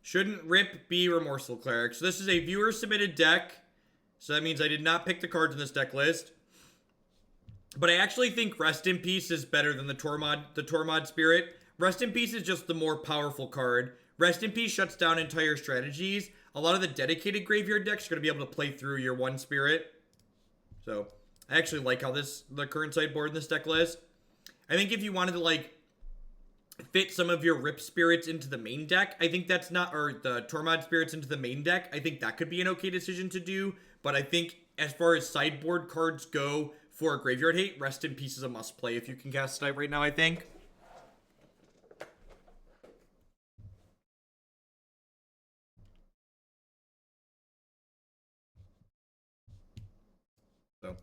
Shouldn't Rip be Remorseful Cleric. So this is a viewer-submitted deck. So that means I did not pick the cards in this deck list. But I actually think Rest in Peace is better than the Tormod Spirit. Rest in Peace is just the more powerful card. Rest in Peace shuts down entire strategies. A lot of the dedicated graveyard decks are going to be able to play through your one spirit. So, I actually like how the current sideboard in this deck list. I think if you wanted to, like, fit some of your Rip Spirits into the main deck, I think that's not, or the Tormod Spirits into the main deck, I think that could be an okay decision to do. But I think as far as sideboard cards go for Graveyard Hate, Rest in Peace is a must-play if you can cast it right now, I think. So,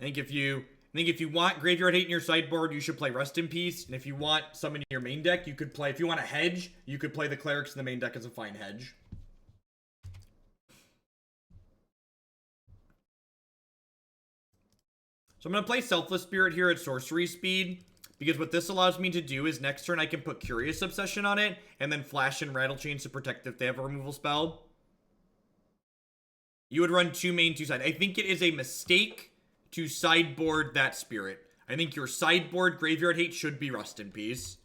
I think if you want Graveyard Hate in your sideboard, you should play Rest in Peace. And if you want some in your main deck, you could play, if you want a hedge, you could play the Clerics in the main deck as a fine hedge. So I'm going to play Selfless Spirit here at sorcery speed, because what this allows me to do is next turn I can put Curious Obsession on it, and then flash in Rattlechains to protect if they have a removal spell. You would run 2 main, 2 side. I think it is a mistake to sideboard that spirit. I think your sideboard Graveyard Hate should be Rest in Peace.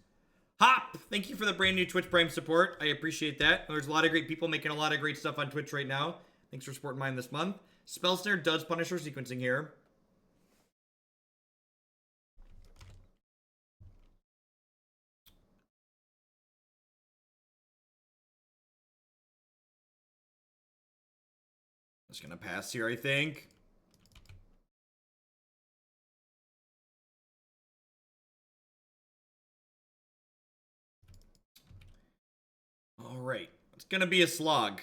Hop! Thank you for the brand new Twitch Prime support. I appreciate that. There's a lot of great people making a lot of great stuff on Twitch right now. Thanks for supporting mine this month. Spell Snare does punish our sequencing here. Just gonna pass here, I think. Alright. It's gonna be a slog.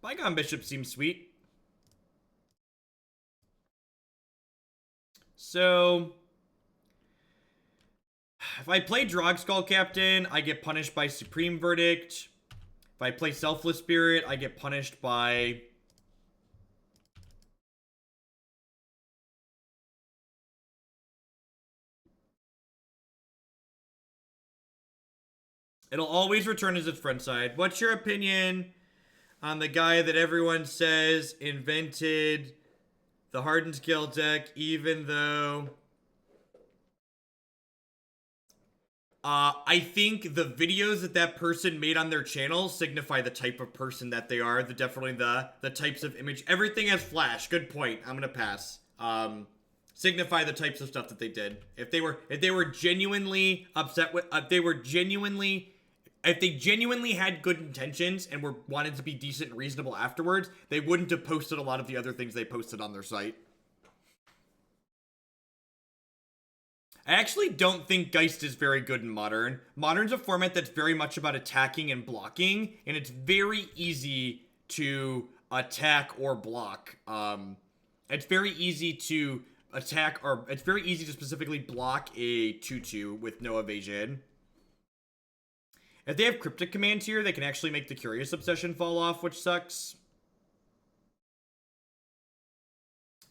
Bygone Bishop seems sweet. So, if I play Drogskol Captain, I get punished by Supreme Verdict. If I play Selfless Spirit, I get punished by... It'll always return as its front side. What's your opinion on the guy that everyone says invented the Hardened Scale deck, even though... I think the videos that person made on their channel signify the type of person that they are. Definitely the types of image. Everything has flash. Good point. I'm gonna pass. Signify the types of stuff that they did. If they were genuinely upset with, if they genuinely had good intentions and wanted to be decent and reasonable afterwards, they wouldn't have posted a lot of the other things they posted on their site. I actually don't think Geist is very good in Modern. Modern's a format that's very much about attacking and blocking, and it's very easy to attack or block. It's very easy to attack, or it's very easy to specifically block a 2-2 with no evasion. If they have Cryptic Commands here, they can actually make the Curious Obsession fall off, which sucks.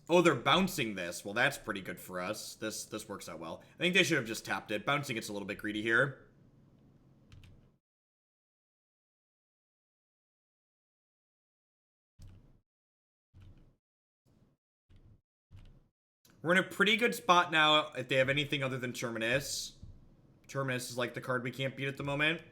Oh, they're bouncing this. Well, that's pretty good for us. This works out well. I think they should have just tapped it. Bouncing it's a little bit greedy here. We're in a pretty good spot now if they have anything other than Terminus. Terminus is like the card we can't beat at the moment.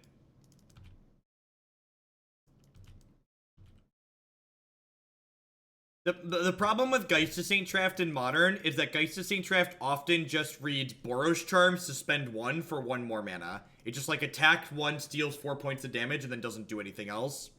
The problem with Geist of St. Traft in Modern is that Geist of St. Traft often just reads Boros Charms to spend 1 for 1 more mana. It just like attacks 1, steals 4 points of damage, and then doesn't do anything else.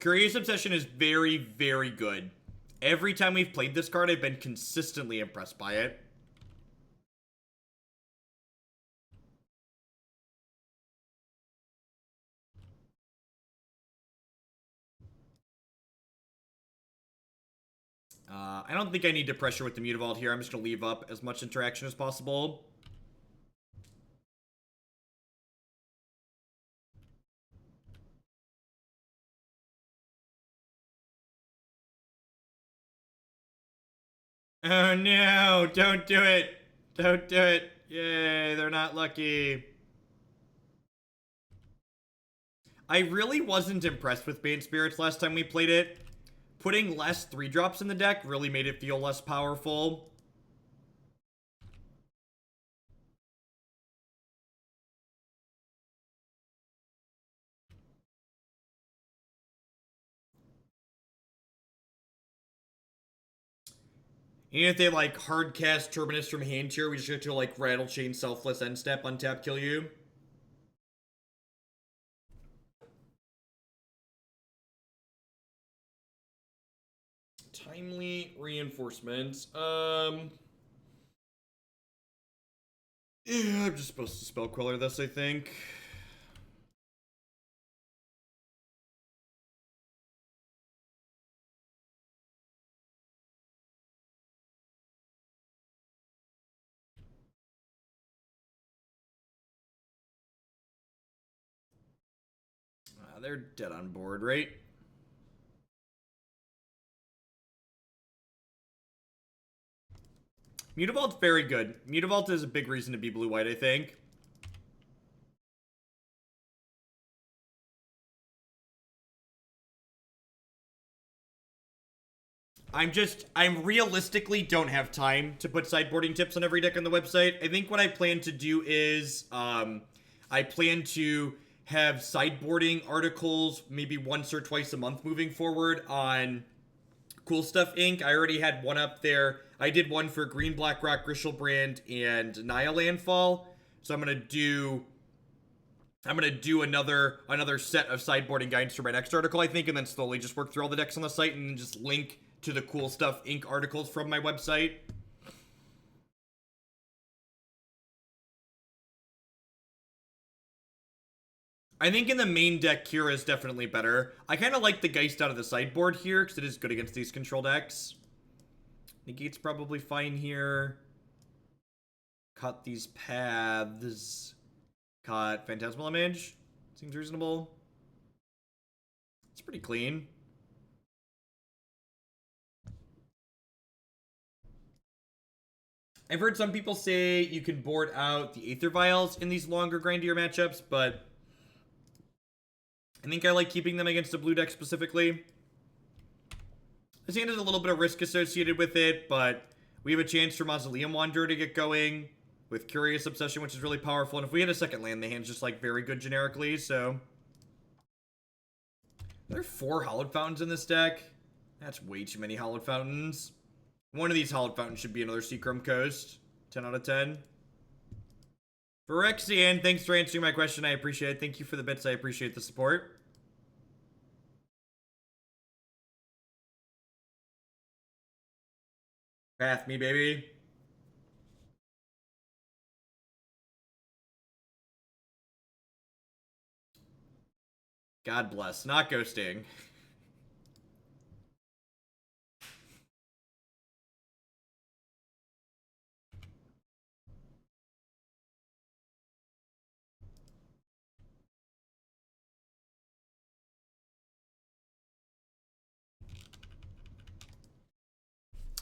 Curious Obsession is very, very good. Every time we've played this card, I've been consistently impressed by it. I don't think I need to pressure with the Mutavault here. I'm just going to leave up as much interaction as possible. Oh no, don't do it. Don't do it. Yay, they're not lucky. I really wasn't impressed with Bane Spirits last time we played it. Putting less 3-drops in the deck really made it feel less powerful. And if they like hard cast Terminus from hand here, we just get to like Rattlechain, Selfless, end step, untap, kill you. Timely reinforcements. Yeah, I'm just supposed to Spell Queller this, I think. They're dead on board, right? Mutavault's very good. Mutavault is a big reason to be blue-white, I think. I realistically don't have time to put sideboarding tips on every deck on the website. I think what I plan to do is, I plan to have sideboarding articles maybe once or twice a month moving forward on Cool Stuff Inc. I already had one up there. I did one for Green Blackrock, Grishelbrand, and Naya Landfall. So I'm gonna do another set of sideboarding guidance for my next article, I think, and then slowly just work through all the decks on the site and just link to the Cool Stuff Inc. articles from my website. I think in the main deck, Kira is definitely better. I kind of like the Geist out of the sideboard here, because it is good against these control decks. Negate's probably fine here. Cut these paths. Cut Phantasmal Image. Seems reasonable. It's pretty clean. I've heard some people say you can board out the Aether Vials in these longer, grindier matchups, but I think I like keeping them against a blue deck specifically. This hand has a little bit of risk associated with it, but we have a chance for Mausoleum Wanderer to get going with Curious Obsession, which is really powerful. And if we had a second land, the hand's just like very good generically, so. There are 4 Hallowed Fountains in this deck. That's way too many Hallowed Fountains. One of these Hallowed Fountains should be another Seachrome Coast. 10 out of 10. Phyrexian, thanks for answering my question. I appreciate it. Thank you for the bits. I appreciate the support. Path me, baby. God bless. Not ghosting.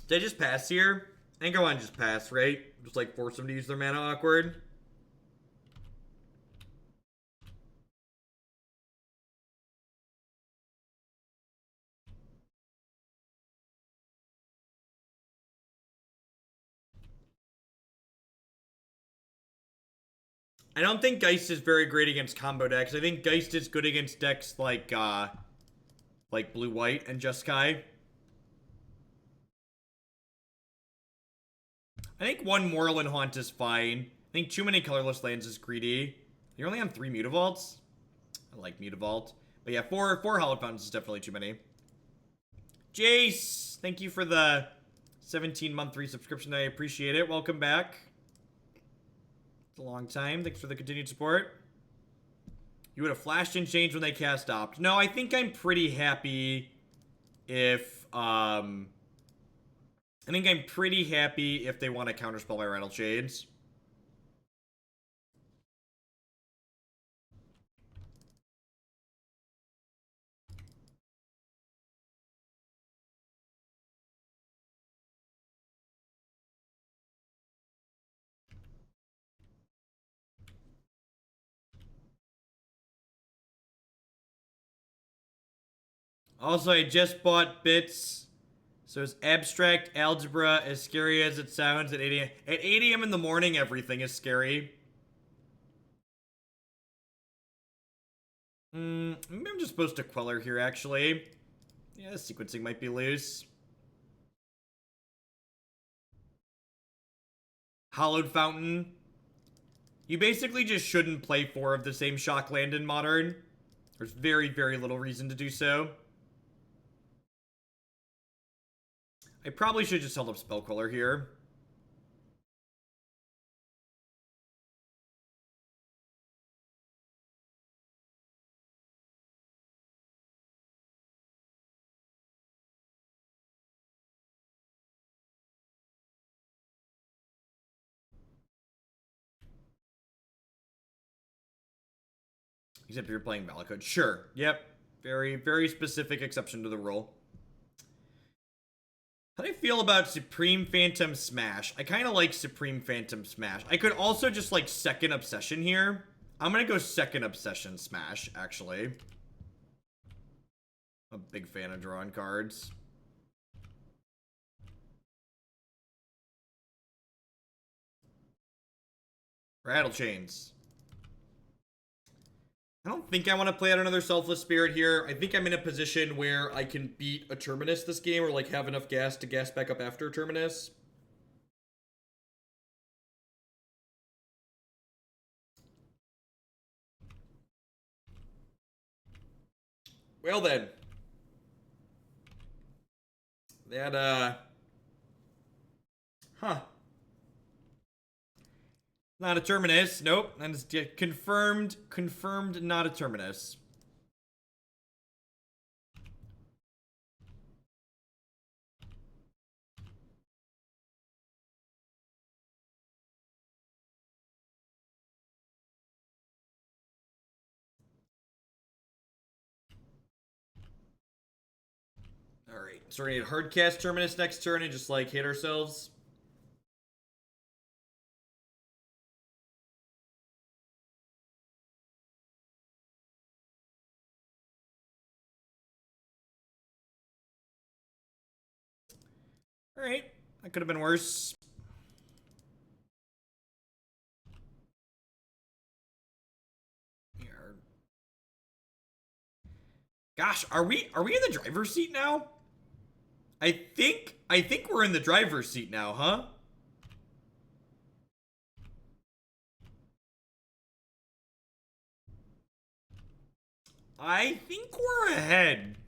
Did I just pass here? I think I want to just pass, right? Just like force them to use their mana awkward. I don't think Geist is very great against combo decks. I think Geist is good against decks like blue-white and Jeskai. I think one Moorland Haunt is fine. I think too many colorless lands is greedy. You're only on 3 Mutavaults. I like Mutavault. But yeah, four Hallowed Fountains is definitely too many. Jace, thank you for the 17-month resubscription. I appreciate it. Welcome back. It's a long time. Thanks for the continued support. You would have flashed and changed when they cast Opt. No, I think I'm pretty happy if I think I'm pretty happy if they want to counterspell my Rattlechains. Also, I just bought bits. So it's abstract algebra, as scary as it sounds at 8 a.m. At 8 a.m. in the morning, everything is scary. Maybe I'm just supposed to Queller here, actually. Yeah, the sequencing might be loose. Hallowed Fountain. You basically just shouldn't play 4 of the same shock land in Modern. There's very, very little reason to do so. I probably should just held up Spell Queller here. Except if you're playing Valakut. Sure. Yep. Very, very specific exception to the rule. How do I feel about Supreme Phantom Smash? I kind of like Supreme Phantom Smash. I could also just like Second Obsession here. I'm gonna go Second Obsession Smash, actually. I'm a big fan of drawing cards. Rattlechains. I don't think I want to play out another Selfless Spirit here. I think I'm in a position where I can beat a Terminus this game, or like have enough gas to gas back up after Terminus. Well then. That, Huh. Not a Terminus. Nope. That is confirmed. Confirmed not a Terminus. Alright. So we're gonna hard cast Terminus next turn and just like hit ourselves. Alright. That could have been worse. Here. Gosh, are we in the driver's seat now? I think we're in the driver's seat now, huh? I think we're ahead.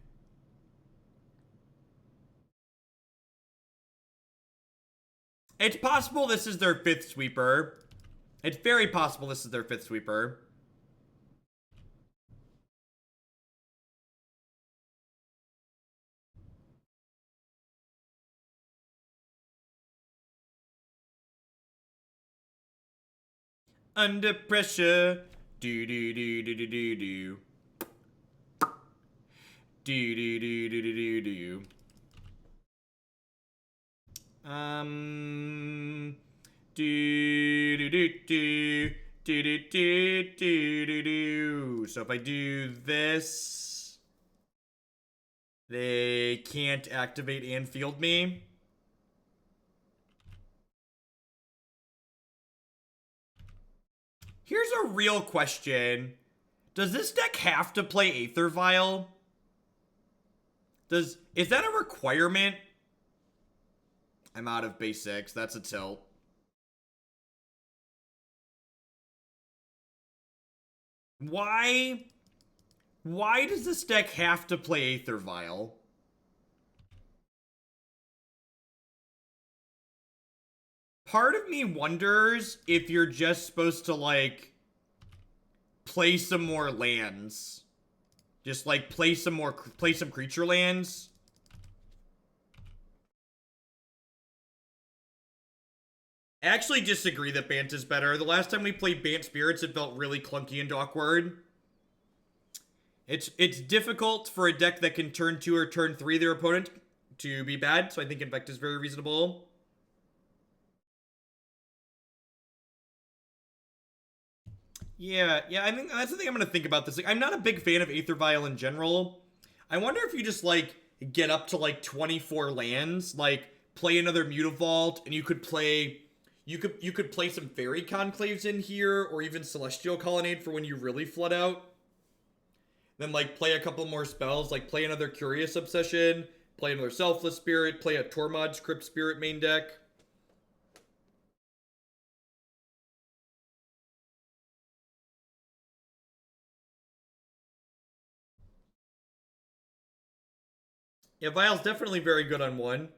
It's possible this is their 5th sweeper. It's very possible this is their 5th sweeper. Under pressure. Do do do do do do do. Do do do do do do do. Do do do do do do do do do do. So if I do this, they can't activate and field me. Here's a real question. Does this deck have to play Aether Vial? Is that a requirement? I'm out of base 6. That's a tilt. Why does this deck have to play Aether Vial? Part of me wonders if you're just supposed to, like, play some more lands. Just, like, play some creature lands. I actually disagree that Bant is better. The last time we played Bant Spirits, it felt really clunky and awkward. It's difficult for a deck that can turn 2 or turn 3 their opponent to be bad, so I think Infect is very reasonable. Yeah, I think that's the thing I'm going to think about this. Like, I'm not a big fan of Aether Vial in general. I wonder if you just, like, get up to, like, 24 lands, like, play another Mutavault, and you could play... You could play some Fairy Conclaves in here, or even Celestial Colonnade for when you really flood out. Then, like, play a couple more spells, like, play another Curious Obsession, play another Selfless Spirit, play a Tormod's Crypt Spirit main deck. Yeah, Vial's definitely very good on 1.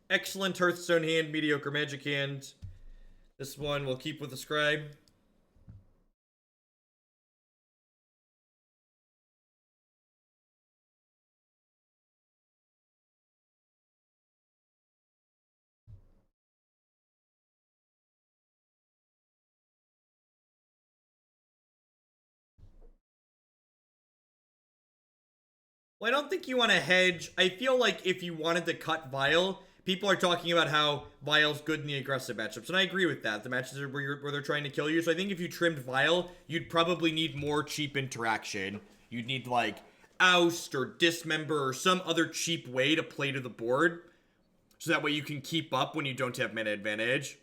Excellent Hearthstone hand, mediocre Magic hand. This one we'll keep with the Scribe. Well, I don't think you want to hedge. I feel like if you wanted to cut Vial, people are talking about how Vial's good in the aggressive matchups, and I agree with that. The matches are where they're trying to kill you. So I think if you trimmed Vial, you'd probably need more cheap interaction. You'd need, like, Oust or Dismember or some other cheap way to play to the board, so that way you can keep up when you don't have mana advantage.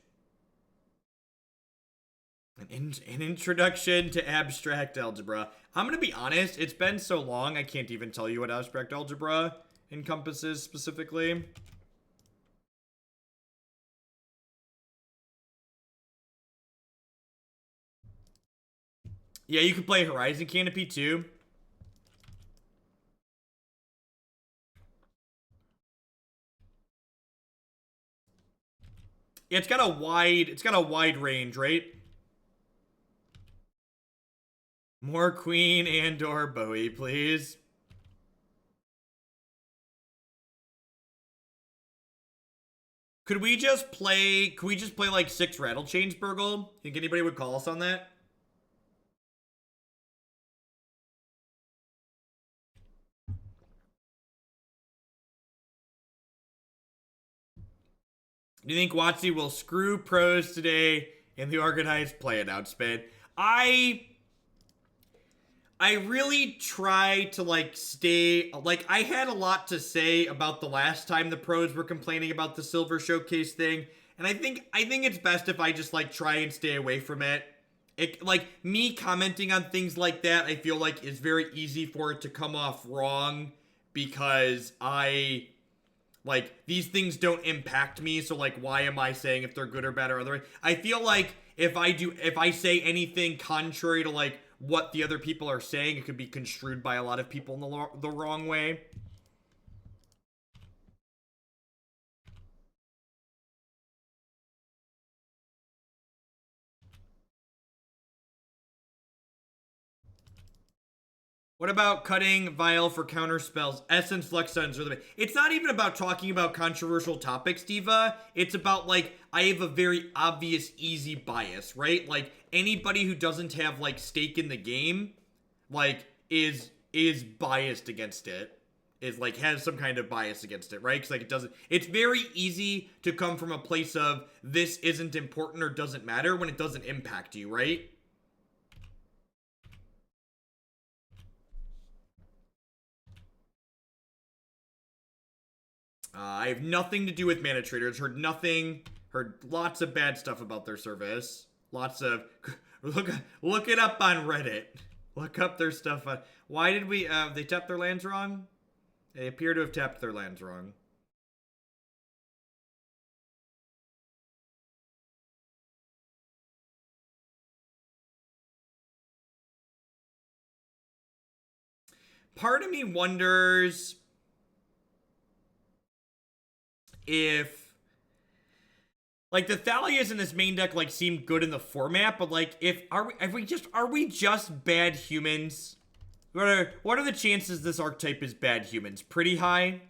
An introduction to abstract algebra. I'm going to be honest, it's been so long, I can't even tell you what abstract algebra encompasses specifically. Yeah, you could play Horizon Canopy too. Yeah, it's got a wide range, right? More Queen and or Bowie, please. Could we just play like 6 Rattlechains, Burgle? Think anybody would call us on that? Do you think WotC will screw pros today in the organized play announcement? I really try to, like, stay... Like, I had a lot to say about the last time the pros were complaining about the Silver Showcase thing, and I think it's best if I just, like, try and stay away from it. Like, me commenting on things like that, I feel like is very easy for it to come off wrong, because like, these things don't impact me, so, like, why am I saying if they're good or bad or other? I feel like if I say anything contrary to, like, what the other people are saying, it could be construed by a lot of people in the wrong way. What about cutting Vial for counter spells? Essence, Flux Suns, or the... It's not even about talking about controversial topics, Diva. It's about, like, I have a very obvious, easy bias, right? Like, anybody who doesn't have, like, stake in the game, like, is biased against it. Is, like, has some kind of bias against it, right? Because, like, it doesn't... It's very easy to come from a place of, this isn't important or doesn't matter when it doesn't impact you, right? I have nothing to do with Mana Traders. Heard lots of bad stuff about their service. Lots of... Look it up on Reddit. Look up their stuff on... Why did we... they tapped their lands wrong? They appear to have tapped their lands wrong. Part of me wonders if, like, the Thalias in this main deck, like, seem good in the format, but, like, are we just bad humans? What are the chances this archetype is bad humans? Pretty high?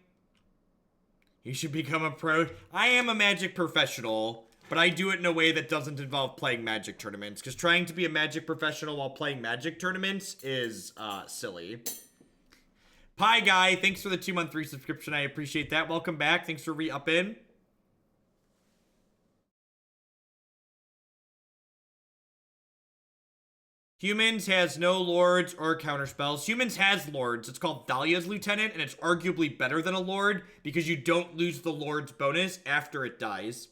You should become a pro. I am a Magic professional. but I do it in a way that doesn't involve playing Magic tournaments, because trying to be a Magic professional while playing Magic tournaments is silly. Pie Guy, thanks for the 2-month resubscription. I appreciate that. Welcome back. Thanks for re-upping. Humans has no lords or counterspells. Humans has lords. It's called Thalia's Lieutenant, and it's arguably better than a lord because you don't lose the lord's bonus after it dies.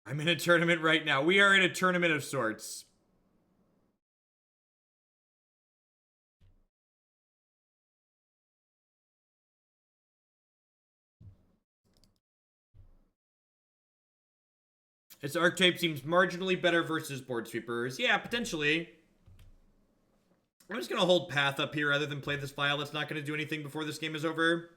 I'm in a tournament right now. We are in a tournament of sorts. Its archetype seems marginally better versus board sweepers. Yeah, potentially. I'm just going to hold Path up here rather than play this file that's not going to do anything before this game is over.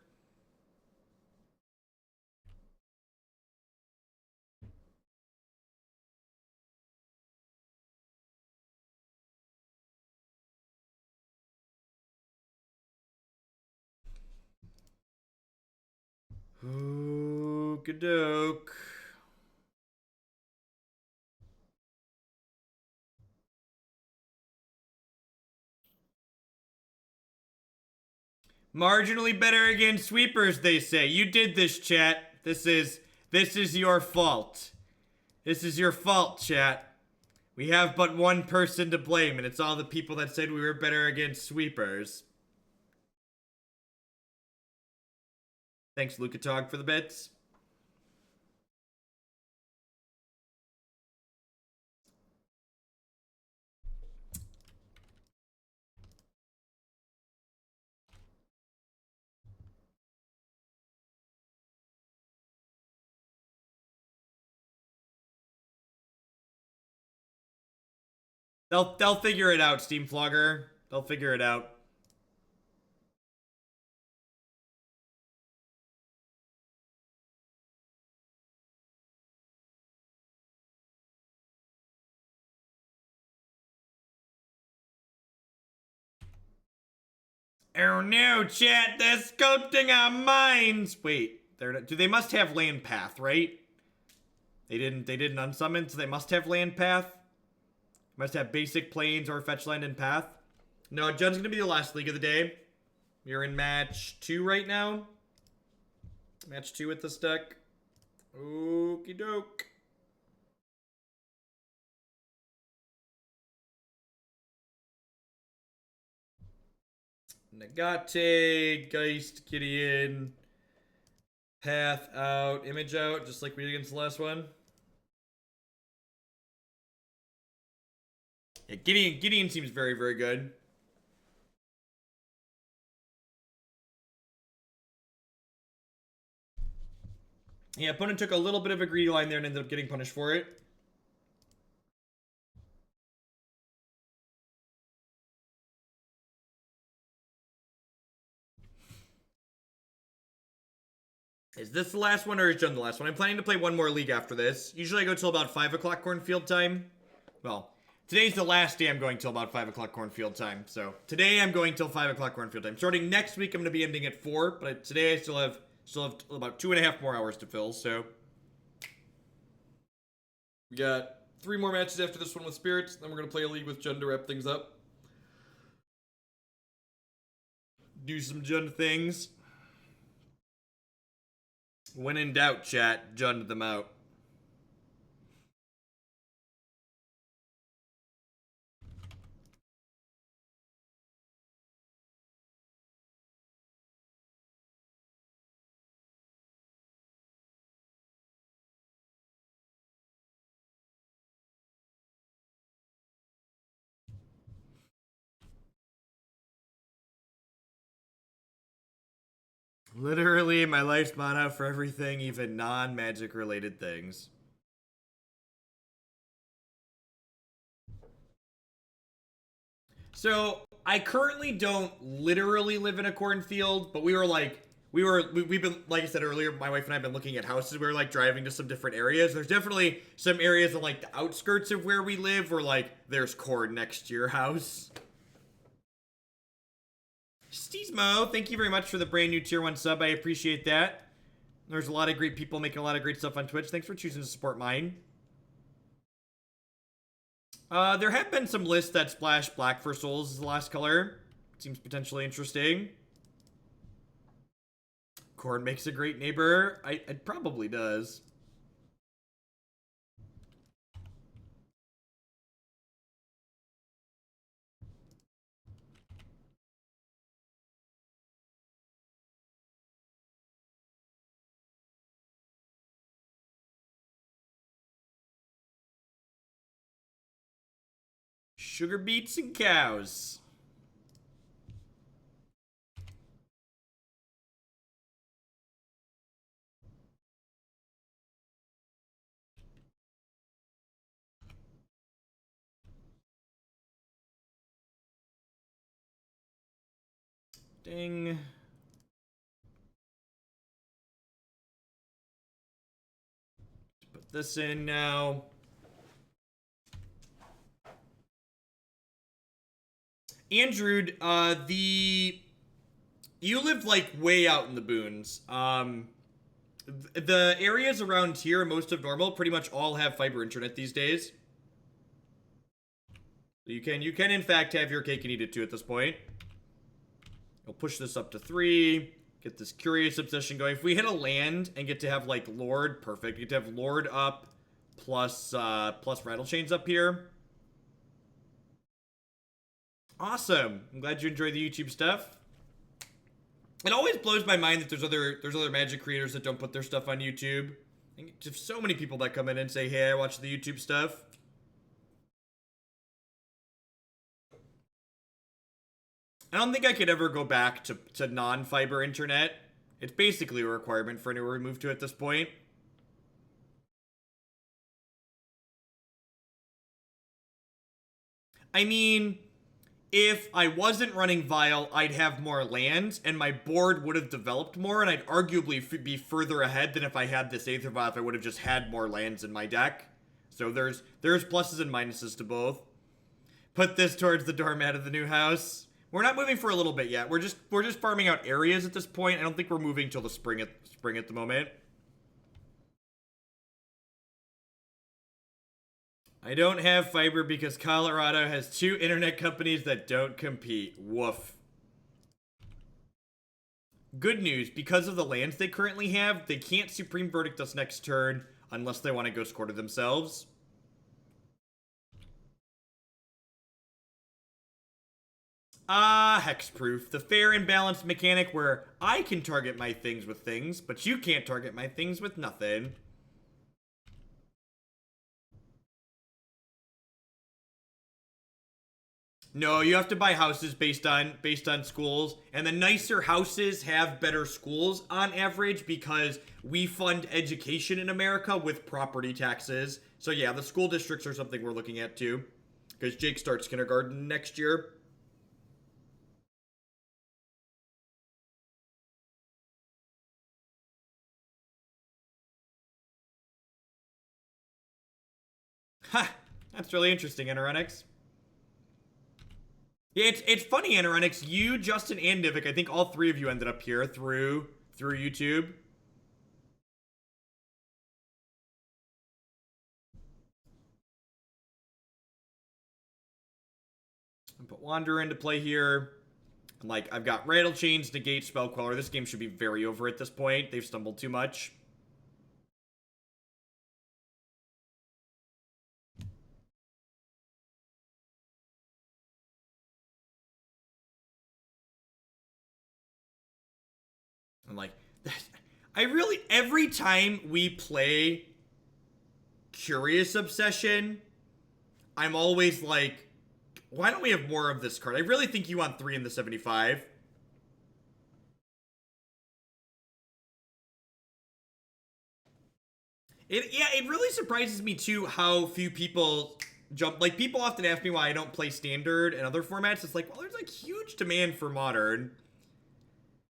Okey-doke. Marginally better against sweepers, they say. You did this, chat. This is your fault. This is your fault, chat. We have but one person to blame, and it's all the people that said we were better against sweepers. Thanks, Lukatog, for the bits. They'll figure it out, Steam Flogger. They'll figure it out. Oh no, chat, they're sculpting our minds. Wait, they're not, they must have land path, right? They didn't unsummon, so they must have land path. Must have basic planes or fetch land and path. No, Judd's gonna be the last league of the day. You're in match 2 right now. Match 2 with this deck. Okie doke. Negate, Geist, Gideon, Path out, Image out, just like we did against the last one. Yeah, Gideon seems very, very good. Yeah, opponent took a little bit of a greedy line there and ended up getting punished for it. Is this the last one or is John the last one? I'm planning to play one more league after this. Usually I go till about 5 o'clock cornfield time. Well, today's the last day I'm going till about 5 o'clock cornfield time. So today I'm going till 5 o'clock cornfield time. Starting next week I'm going to be ending at 4. But today I still have about 2.5 more hours to fill. So we got 3 more matches after this one with Spirits. Then we're going to play a league with Jund to wrap things up. Do some Jund things. When in doubt, chat, Jund them out. Literally, my life's motto for everything, even non-magic related things. So I currently don't literally live in a cornfield, but we've been, like I said earlier, my wife and I have been looking at houses. We were like driving to some different areas. There's definitely some areas on like the outskirts of where we live where like there's corn next to your house. Steezmo, thank you very much for the brand new tier 1 sub. I appreciate that. There's a lot of great people making a lot of great stuff on Twitch. Thanks for choosing to support mine. There have been some lists that splash black for souls as the last color. Seems potentially interesting. Corn makes a great neighbor. It probably does. Sugar beets and cows. Ding. Put this in now. Andrew, you live like way out in the boons. The areas around here, most of normal, pretty much all have fiber internet these days. You can in fact have your cake and eat it too at this point. I'll push this up to 3. Get this curious obsession going. If we hit a land and get to have like Lord, perfect. You get to have Lord up plus Rattlechains up here. Awesome. I'm glad you enjoy the YouTube stuff. It always blows my mind that there's other Magic creators that don't put their stuff on YouTube. There's so many people that come in and say, hey, I watch the YouTube stuff. I don't think I could ever go back to non-fiber internet. It's basically a requirement for anywhere we move to at this point. I mean, if I wasn't running Vial, I'd have more lands, and my board would have developed more, and I'd arguably be further ahead than if I had this Aether Vial if I would have just had more lands in my deck. So there's pluses and minuses to both. Put this towards the doormat of the new house. We're not moving for a little bit yet. We're just farming out areas at this point. I don't think we're moving till the spring at the moment. I don't have fiber because Colorado has 2 internet companies that don't compete. Woof. Good news, because of the lands they currently have, they can't Supreme Verdict us next turn unless they want to Ghost Quarter themselves. Hexproof. The fair and balanced mechanic where I can target my things with things, but you can't target my things with nothing. No, you have to buy houses based on schools, and the nicer houses have better schools on average because we fund education in America with property taxes. So yeah, the school districts are something we're looking at too, because Jake starts kindergarten next year. Ha! That's really interesting, Anoronix. Yeah, it's funny, Anoronix. You, Justin, and Nivik, I think all 3 of you ended up here through YouTube. Put Wanderer into play here. And like, I've got Rattlechains, Negate, Spell Queller. This game should be very over at this point. They've stumbled too much. I'm like, I really, every time we play Curious Obsession, I'm always like, why don't we have more of this card? I really think you want 3 in the 75. It really surprises me too how few people jump. Like, people often ask me why I don't play Standard and other formats. It's like, well, there's like huge demand for Modern.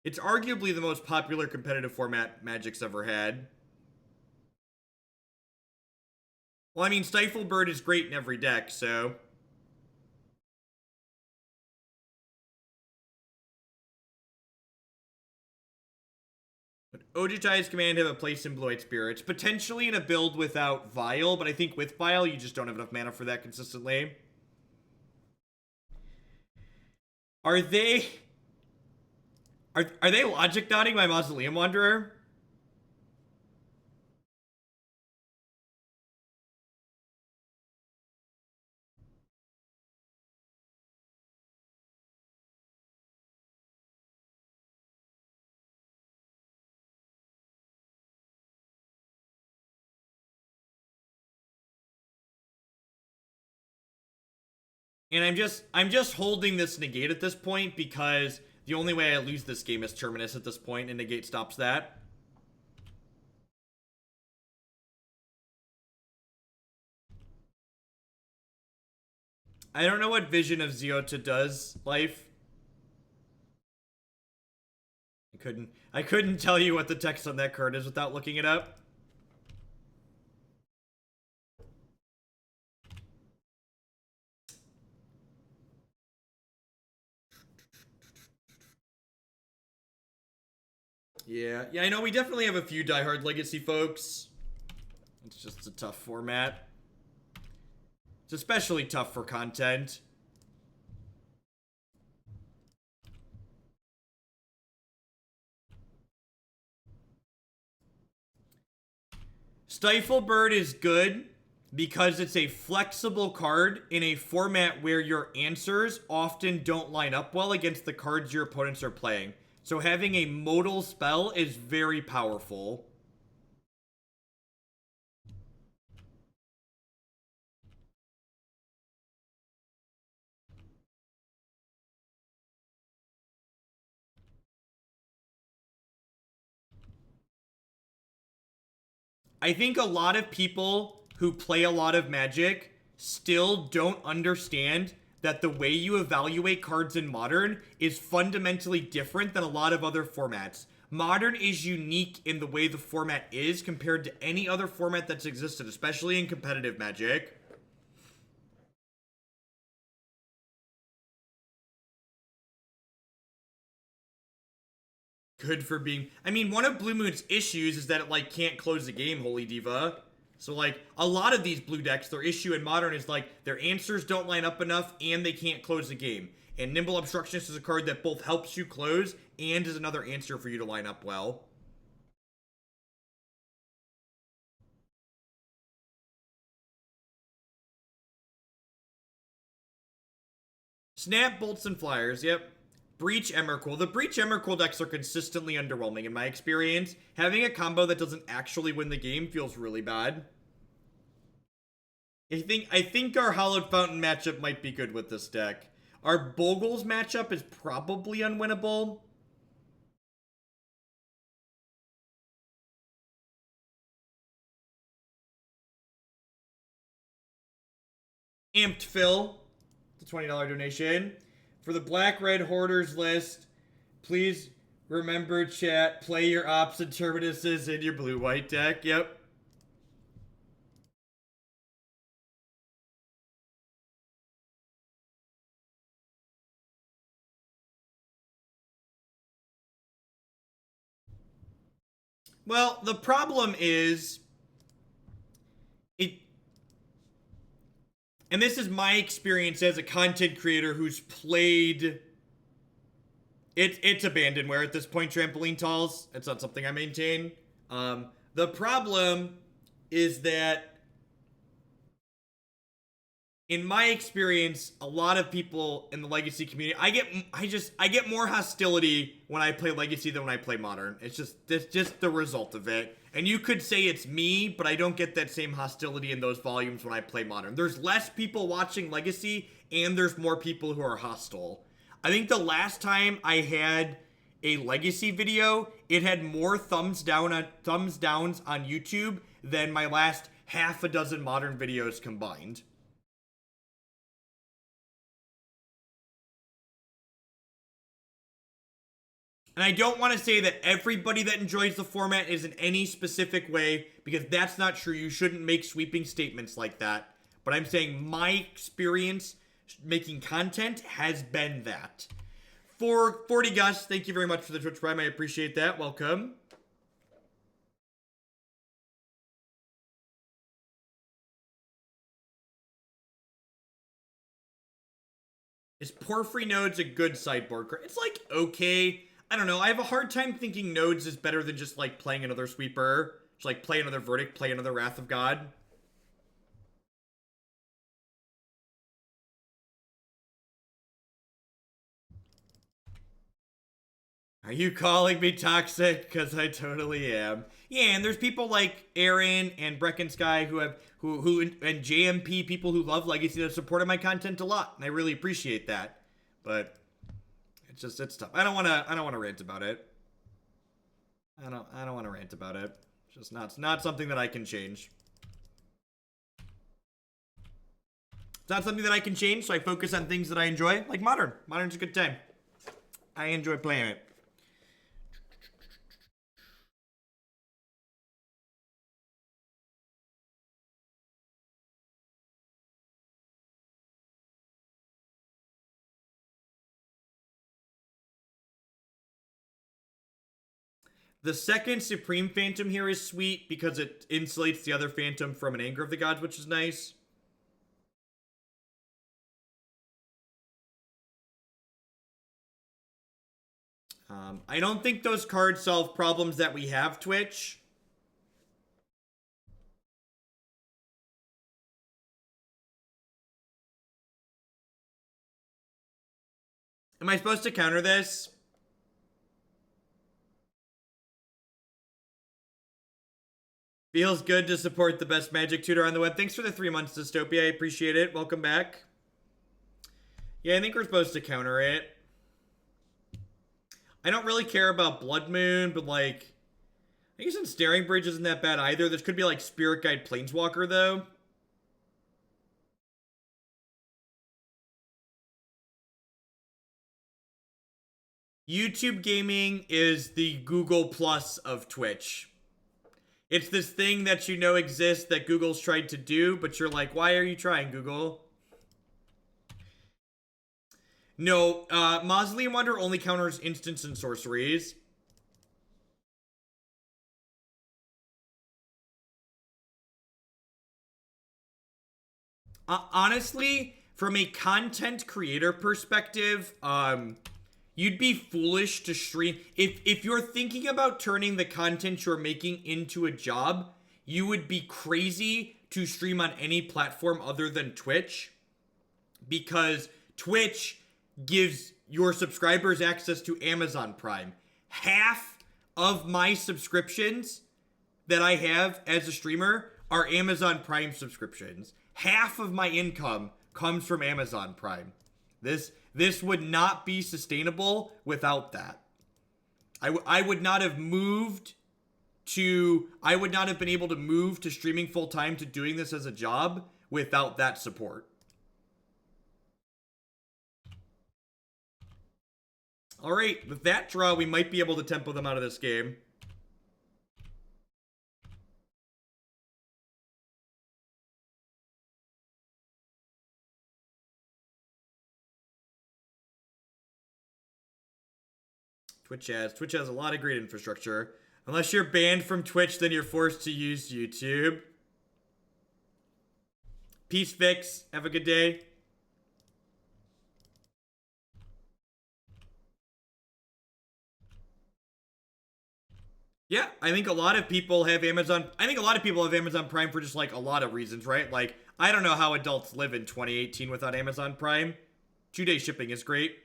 It's arguably the most popular competitive format Magic's ever had. Well, I mean, Stifle Bird is great in every deck, so... Ojutai's Command have a place in Blue-White Spirits. Potentially in a build without Vial, but I think with Vial, you just don't have enough mana for that consistently. Are they... Are they logic dotting my Mausoleum Wanderer? And I'm just holding this Negate at this point because the only way I lose this game is Terminus at this point, and Negate stops that. I don't know what Vision of Zeota does, Life. I couldn't tell you what the text on that card is without looking it up. Yeah, I know we definitely have a few diehard Legacy folks. It's just a tough format. It's especially tough for content. Stifle Bird is good because it's a flexible card in a format where your answers often don't line up well against the cards your opponents are playing. So having a modal spell is very powerful. I think a lot of people who play a lot of Magic still don't understand that the way you evaluate cards in Modern is fundamentally different than a lot of other formats. Modern is unique in the way the format is compared to any other format that's existed, especially in competitive Magic. Good for being... I mean, one of Blue Moon's issues is that it, like, can't close the game, Holy Diva. So, like, a lot of these blue decks, their issue in Modern is, like, their answers don't line up enough and they can't close the game. And Nimble Obstructionist is a card that both helps you close and is another answer for you to line up well. Snap, Bolts, and Flyers, yep. Breach, Emrakul. The Breach Emrakul decks are consistently underwhelming in my experience. Having a combo that doesn't actually win the game feels really bad. I think our Hallowed Fountain matchup might be good with this deck. Our Bogles matchup is probably unwinnable. Amped Phil, the $20 donation. For the Black-Red Hoarders list, please remember, chat, play your Ops and Terminuses in your blue-white deck. Yep. Well, the problem is... And this is my experience as a content creator who's played... It's abandonware at this point, Trampoline Talls. It's not something I maintain. The problem is that... In my experience, a lot of people in the Legacy community, I get more hostility when I play Legacy than when I play Modern. It's just the result of it. And you could say it's me, but I don't get that same hostility in those volumes when I play Modern. There's less people watching Legacy, and there's more people who are hostile. I think the last time I had a Legacy video, it had more thumbs downs on YouTube than my last half a dozen Modern videos combined. And I don't want to say that everybody that enjoys the format is in any specific way, because that's not true. You shouldn't make sweeping statements like that. But I'm saying my experience making content has been that. For 40 Gus, thank you very much for the Twitch Prime. I appreciate that. Welcome. Is Porphyry Nodes a good sideboard card? It's like, okay. I don't know. I have a hard time thinking Nodes is better than just like playing another Sweeper. Just like play another Verdict, play another Wrath of God. Are you calling me toxic? Because I totally am. Yeah, and there's people like Aaron and Brecken Sky who have who and JMP, people who love Legacy, that have supported my content a lot, and I really appreciate that. But it's tough. I don't wanna rant about it. I don't wanna rant about it. It's just not something that I can change. It's not something that I can change, so I focus on things that I enjoy, like Modern. Modern's a good time. I enjoy playing it. The second Supreme Phantom here is sweet because it insulates the other Phantom from an Anger of the Gods, which is nice. I don't think those cards solve problems that we have, Twitch. Am I supposed to counter this? Feels good to support the best Magic tutor on the web. Thanks for the 3 months, Dystopia. I appreciate it. Welcome back. Yeah, I think we're supposed to counter it. I don't really care about Blood Moon, but like, I guess Ensnaring Bridge isn't that bad either. This could be like Spirit Guide Planeswalker, though. YouTube gaming is the Google Plus of Twitch. It's this thing that you know exists that Google's tried to do, but you're like, why are you trying, Google? No, Mausoleum Wanderer only counters instants and sorceries. Honestly, from a content creator perspective, you'd be foolish to stream. If you're thinking about turning the content you're making into a job, you would be crazy to stream on any platform other than Twitch, because Twitch gives your subscribers access to Amazon Prime. Half of my subscriptions that I have as a streamer are Amazon Prime subscriptions. Half of my income comes from Amazon Prime. This would not be sustainable without that. I would not have moved to, I would not have been able to move to streaming full time to doing this as a job without that support. All right, with that draw, we might be able to tempo them out of this game. Twitch has a lot of great infrastructure. Unless you're banned from Twitch, then you're forced to use YouTube. Peace, Vix. Have a good day. Yeah, I think a lot of people have Amazon. I think a lot of people have Amazon Prime for just like a lot of reasons, right? Like, I don't know how adults live in 2018 without Amazon Prime. 2-day shipping is great.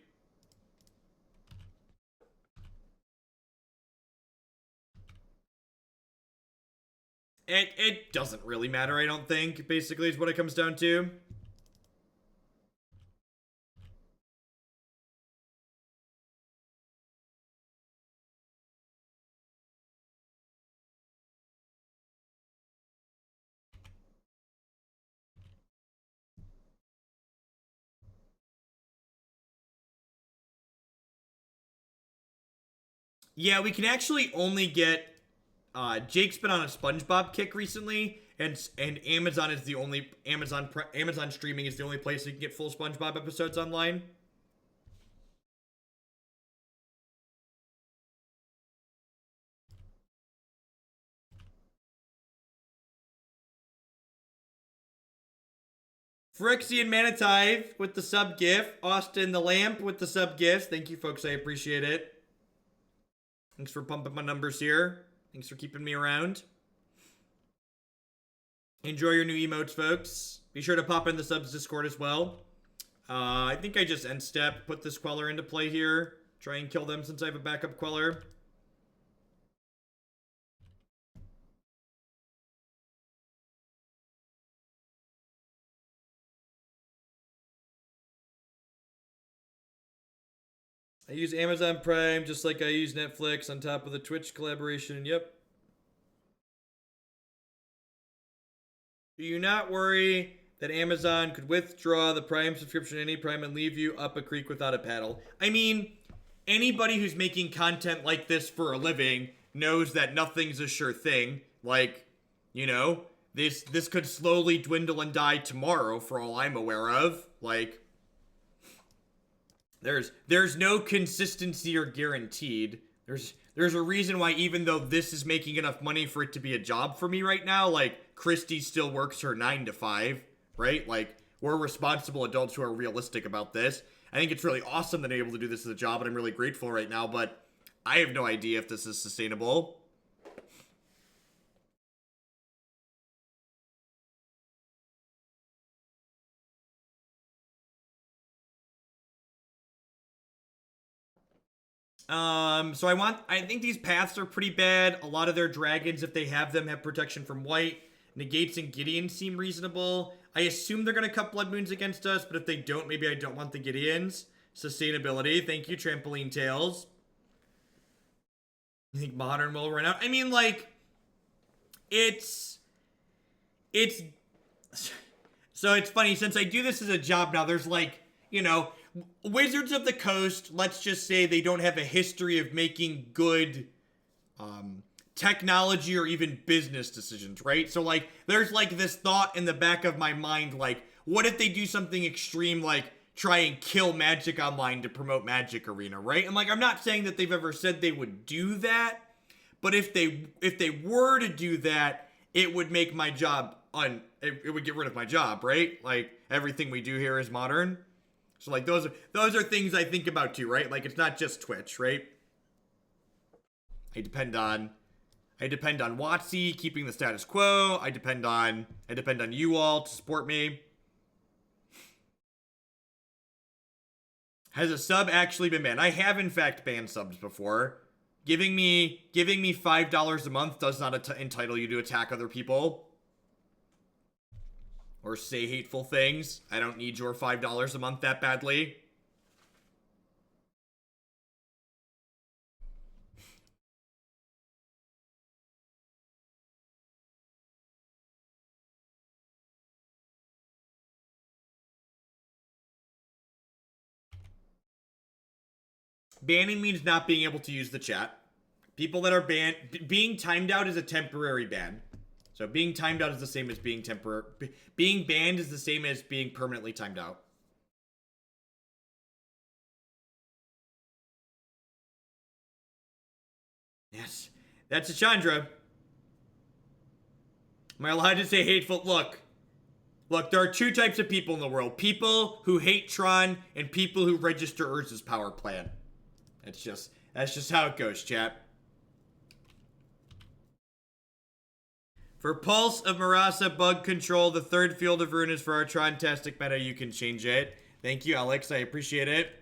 It doesn't really matter, I don't think, basically, is what it comes down to. Yeah, we can actually only get... Jake's been on a SpongeBob kick recently, and Amazon is the only... Amazon streaming is the only place you can get full SpongeBob episodes online. Phyrexian Manitive with the sub gift. Austin the Lamp with the sub gifts. Thank you, folks. I appreciate it. Thanks for pumping my numbers here. Thanks for keeping me around. Enjoy your new emotes, folks. Be sure to pop in the subs Discord as well. I think I just end step, put this Queller into play here. Try and kill them since I have a backup Queller. I use Amazon Prime just like I use Netflix on top of the Twitch collaboration. Yep. Do you not worry that Amazon could withdraw the Prime subscription any Prime and leave you up a creek without a paddle? I mean, anybody who's making content like this for a living knows that nothing's a sure thing. Like, you know, this could slowly dwindle and die tomorrow for all I'm aware of. Like, there's no consistency or guaranteed. There's a reason why, even though this is making enough money for it to be a job for me right now, like, Christy still works her 9 to 5, right? Like, we're responsible adults who are realistic about this. I think it's really awesome that I'm able to do this as a job, and I'm really grateful right now, but I have no idea if this is sustainable. So I think these paths are pretty bad. A lot of their dragons, if they have them, have protection from white. Negates and Gideon seem reasonable. I assume they're going to cut Blood Moons against us, but if they don't, maybe I don't want the Gideons. Sustainability. Thank you, Trampoline Tails. You think Modern will run out? I mean, like, it's... So it's funny, since I do this as a job now, there's like, you know, Wizards of the Coast, let's just say they don't have a history of making good technology or even business decisions, right? So, like, there's, like, this thought in the back of my mind, like, what if they do something extreme, like, try and kill Magic Online to promote Magic Arena, right? And, like, I'm not saying that they've ever said they would do that, but if they were to do that, it would make my job it would get rid of my job, right? Like, everything we do here is modern. So, like, those are things I think about too, right? Like, it's not just Twitch, right? I depend on WotC keeping the status quo. I depend on you all to support me. Has a sub actually been banned? I have in fact banned subs before. Giving me $5 a month does not entitle you to attack other people or say hateful things. I don't need your $5 a month that badly. Banning means not being able to use the chat. People that are banned, being timed out is a temporary ban. So being timed out is the same as being being banned is the same as being permanently timed out. Yes, that's a Chandra. Am I allowed to say hateful? Look, there are two types of people in the world. People who hate Tron and people who register Urza's power plant. That's just how it goes, chat. For Pulse of Marasa Bug Control, the third Field of Ruin is for our Tron-tastic meta. You can change it. Thank you, Alex. I appreciate it.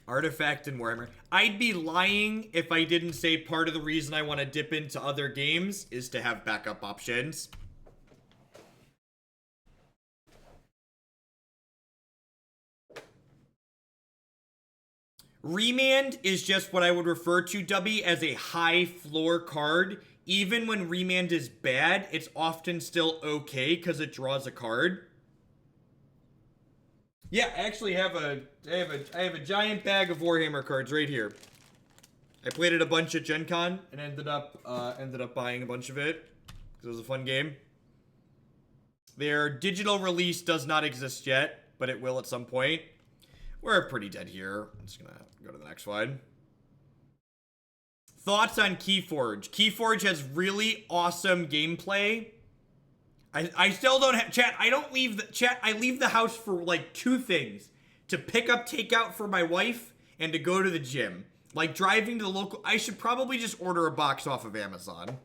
Artifact and Warhammer. I'd be lying if I didn't say part of the reason I want to dip into other games is to have backup options. Remand is just what I would refer to, Dubby, as a high floor card. Even when Remand is bad, it's often still okay because it draws a card. Yeah, I actually have I have a giant bag of Warhammer cards right here. I played it a bunch at Gen Con and ended up buying a bunch of it because it was a fun game. Their digital release does not exist yet, but it will at some point. We're pretty dead here. I'm just gonna go to the next one. Thoughts on Keyforge? Keyforge has really awesome gameplay. I still don't have chat. I don't leave the chat. I leave the house for like 2 things: to pick up takeout for my wife and to go to the gym. Like driving to the local. I should probably just order a box off of Amazon.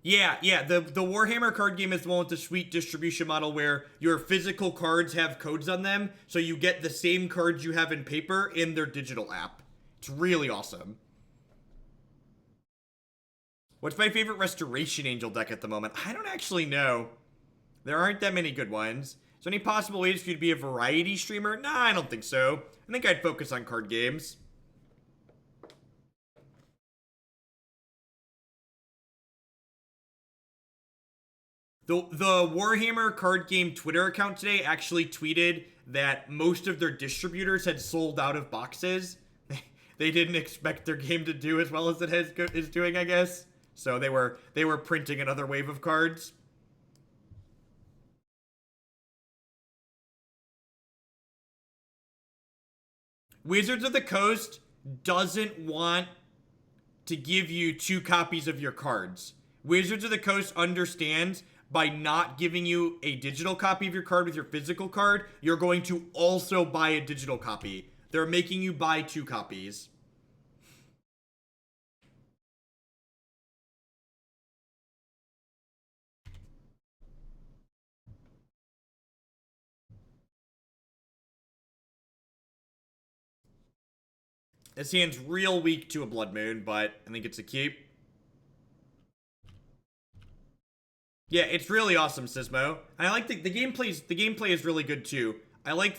Yeah. The Warhammer card game is the one with the sweet distribution model where your physical cards have codes on them, so you get the same cards you have in paper in their digital app. It's really awesome. What's my favorite Restoration Angel deck at the moment? I don't actually know. There aren't that many good ones. Is there any possible ways for you to be a variety streamer? Nah, I don't think so. I think I'd focus on card games. The Warhammer card game Twitter account today actually tweeted that most of their distributors had sold out of boxes. They didn't expect their game to do as well as it is doing, I guess. So they were printing another wave of cards. Wizards of the Coast doesn't want to give you 2 copies of your cards. Wizards of the Coast understands by not giving you a digital copy of your card with your physical card, you're going to also buy a digital copy. They're making you buy 2 copies. This hand's real weak to a Blood Moon, but I think it's a keep. Yeah, it's really awesome, Sismo. I like the gameplay is really good too. I like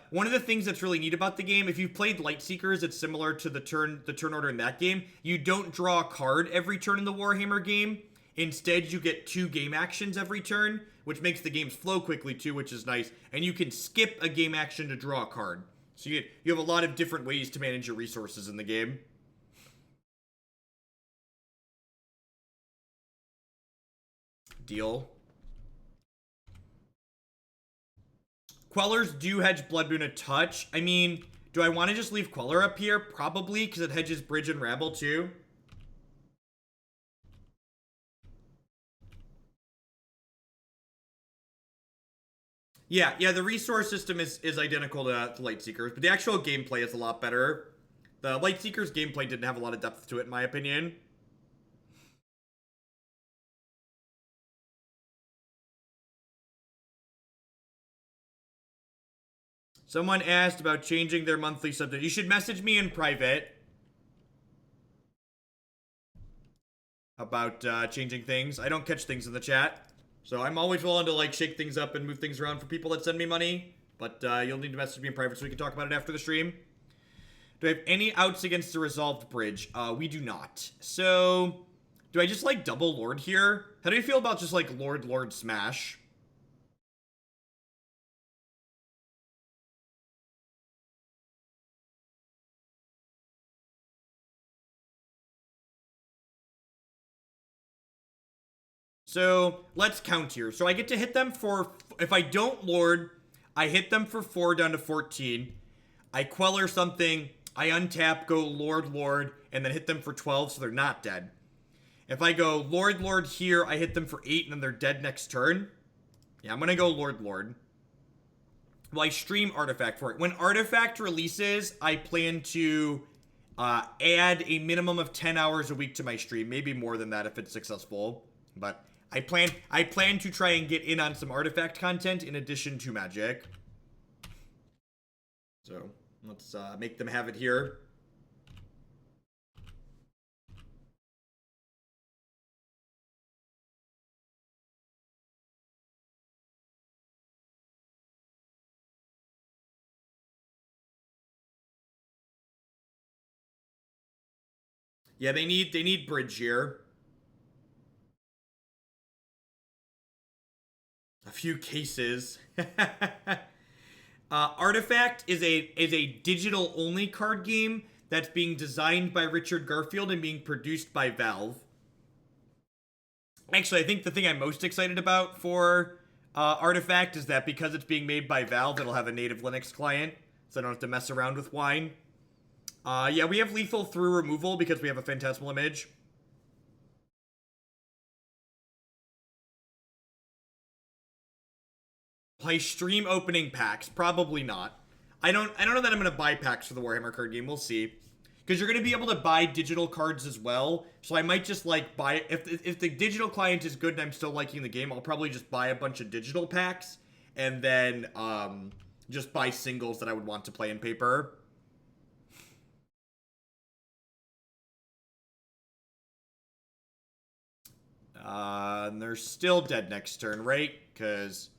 one of the things that's really neat about the game, if you've played Lightseekers, it's similar to the turn order in that game. You don't draw a card every turn in the Warhammer game. Instead, you get 2 game actions every turn, which makes the games flow quickly too, which is nice. And you can skip a game action to draw a card. So you have a lot of different ways to manage your resources in the game. Deal. Quellers do hedge Blood Moon a touch. I mean, do I want to just leave Queller up here? Probably, because it hedges Bridge and Rabble too. Yeah, the resource system is identical to Lightseekers, but the actual gameplay is a lot better. The Lightseekers gameplay didn't have a lot of depth to it, in my opinion. Someone asked about changing their monthly subject. You should message me in private about changing things. I don't catch things in the chat. So I'm always willing to like shake things up and move things around for people that send me money. But you'll need to message me in private so we can talk about it after the stream. Do I have any outs against the Resolved Bridge? We do not. So, do I just like double Lord here? How do you feel about just like Lord Smash? So, let's count here. So I get to hit them for, if I don't Lord, I hit them for 4 down to 14. I Queller something, I untap, go Lord, and then hit them for 12 so they're not dead. If I go Lord here, I hit them for 8 and then they're dead next turn. Yeah, I'm gonna go Lord. Well, I stream Artifact for it. When Artifact releases, I plan to add a minimum of 10 hours a week to my stream. Maybe more than that if it's successful. But I plan to try and get in on some Artifact content in addition to Magic. So, let's make them have it here. Yeah, they need bridge here. A few cases. Artifact is a digital only card game that's being designed by Richard Garfield and being produced by Valve. Actually, I think the thing I'm most excited about for Artifact is that because it's being made by Valve, it'll have a native Linux client, so I don't have to mess around with wine. Yeah, we have lethal through removal because we have a Phantasmal Image. Play stream opening packs? Probably not. I don't know that I'm gonna buy packs for the Warhammer card game. We'll see. Because you're gonna be able to buy digital cards as well. So I might just like buy if the digital client is good and I'm still liking the game, I'll probably just buy a bunch of digital packs and then just buy singles that I would want to play in paper. And they're still dead next turn, right? Because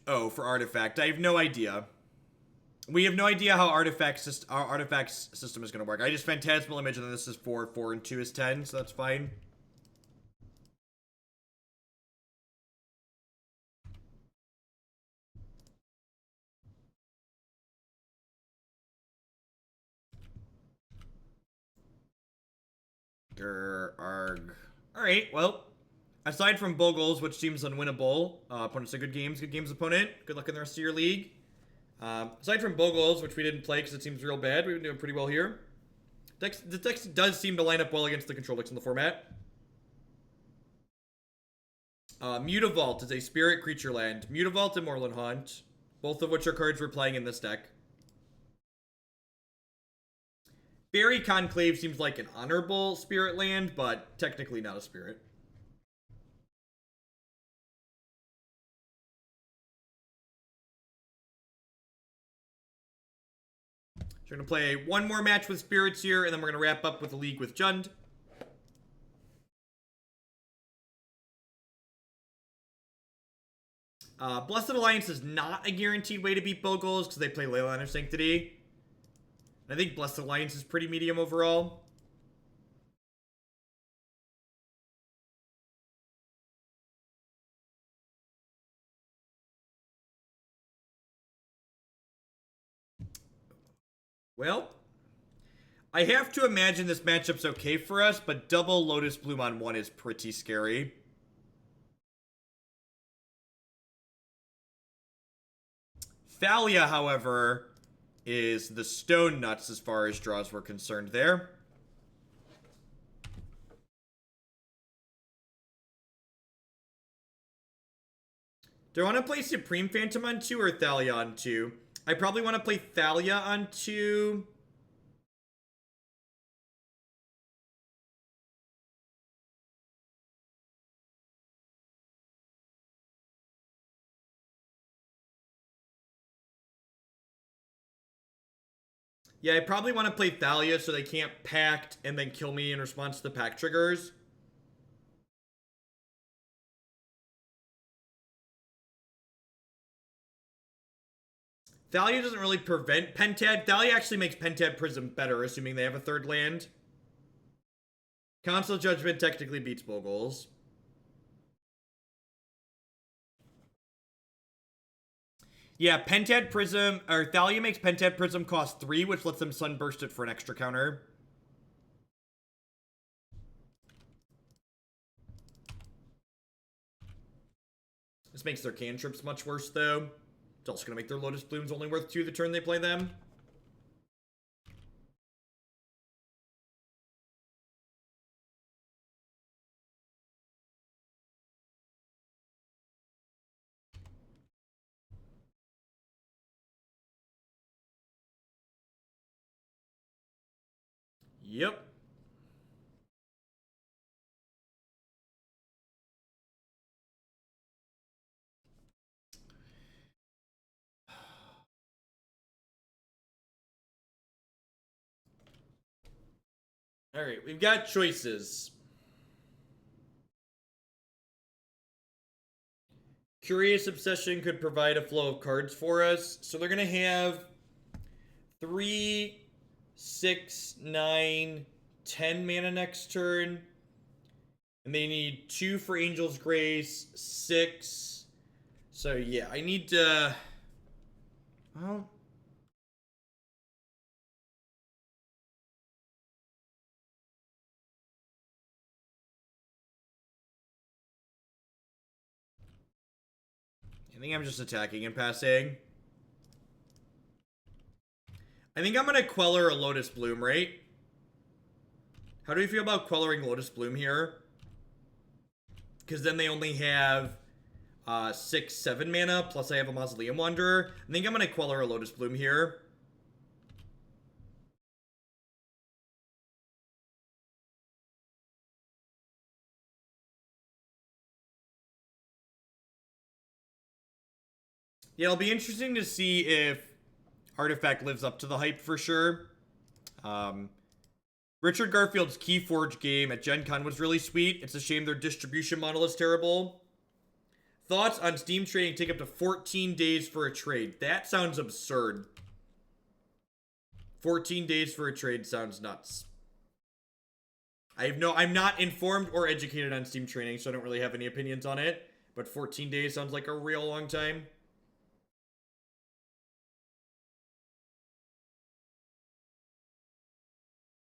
oh, for Artifact, I have no idea. We have no idea how our Artifact's system is going to work. I just Phantasmal Image, and then this is 4, 4, and 2 is 10, so that's fine. Arg. Alright, well, aside from Bogles, which seems unwinnable, opponents are good games opponent. Good luck in the rest of your league. Aside from Bogles, which we didn't play because it seems real bad, we've been doing pretty well here. The text does seem to line up well against the control decks in the format. Mutavault is a spirit creature land. Mutavault and Moorland Haunt, both of which are cards we're playing in this deck. Fairy Conclave seems like an honorable spirit land, but technically not a spirit. So we're going to play one more match with spirits here, and then we're going to wrap up with a league with Jund. Blessed Alliance is not a guaranteed way to beat Bogles because they play Leyline of Sanctity. I think Blessed Alliance is pretty medium overall. Well, I have to imagine this matchup's okay for us, but double Lotus Bloom on 1 is pretty scary. Thalia, however, is the stone nuts as far as draws were concerned there. Do I want to play Supreme Phantom on 2 or Thalia on 2? I probably want to play Thalia on 2. Yeah, I probably want to play Thalia so they can't pact and then kill me in response to the pact triggers. Thalia doesn't really prevent Pentad. Thalia actually makes Pentad Prism better, assuming they have a third land. Council Judgment technically beats Bogles. Yeah, Pentad Prism, or Thalia makes Pentad Prism cost 3, which lets them Sunburst it for an extra counter. This makes their cantrips much worse, though. It's also going to make their Lotus Blooms only worth 2 the turn they play them. Yep. Alright, we've got choices. Curious Obsession could provide a flow of cards for us. So they're going to have 3 6, 9, 10 mana next turn. And they need 2 for Angel's Grace, 6. So yeah, I need to... Well... I think I'm just attacking and passing. I think I'm going to Queller a Lotus Bloom, right? How do you feel about Quelling Lotus Bloom here? Because then they only have 6, 7 mana, plus I have a Mausoleum Wanderer. I think I'm going to Queller a Lotus Bloom here. Yeah, it'll be interesting to see if Artifact lives up to the hype for sure. Richard Garfield's Keyforge game at Gen Con was really sweet. It's a shame their distribution model is terrible. Thoughts on Steam trading take up to 14 days for a trade. That sounds absurd. 14 days for a trade sounds nuts. I'm not informed or educated on Steam trading, so I don't really have any opinions on it. But 14 days sounds like a real long time.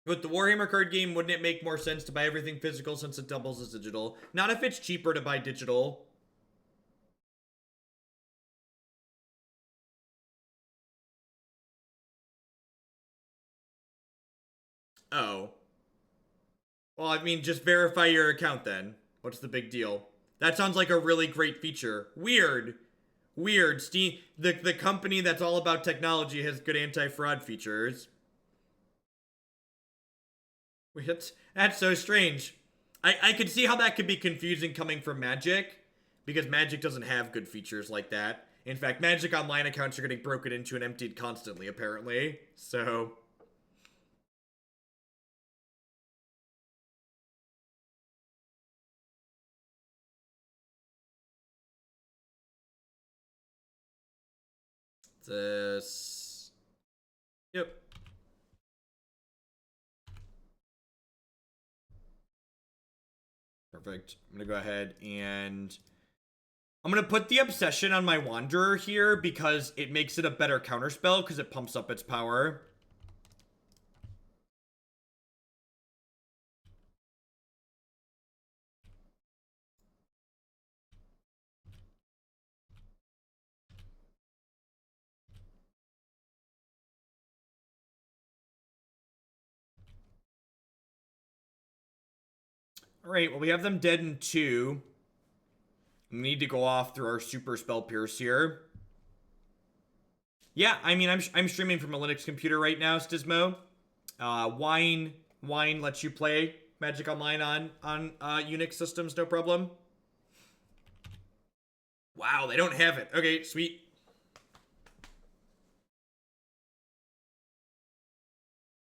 With the Warhammer card game, wouldn't it make more sense to buy everything physical since it doubles as digital? Not if it's cheaper to buy digital. Oh. Well, I mean, just verify your account then. What's the big deal? That sounds like a really great feature. Weird. Weird. Steam, the company that's all about technology has good anti-fraud features. That's so strange. I could see how that could be confusing coming from Magic, because Magic doesn't have good features like that. In fact, Magic Online accounts are getting broken into and emptied constantly, apparently. So... this... Yep. Perfect. I'm gonna go ahead and... I'm gonna put the Obsession on my Wanderer here because it makes it a better counterspell because it pumps up its power. Alright, well we have them dead in 2. We need to go off through our super spell pierce here. Yeah, I mean, I'm streaming from a Linux computer right now, Stismo. Wine lets you play Magic Online on Unix systems, no problem. Wow, they don't have it. Okay, sweet.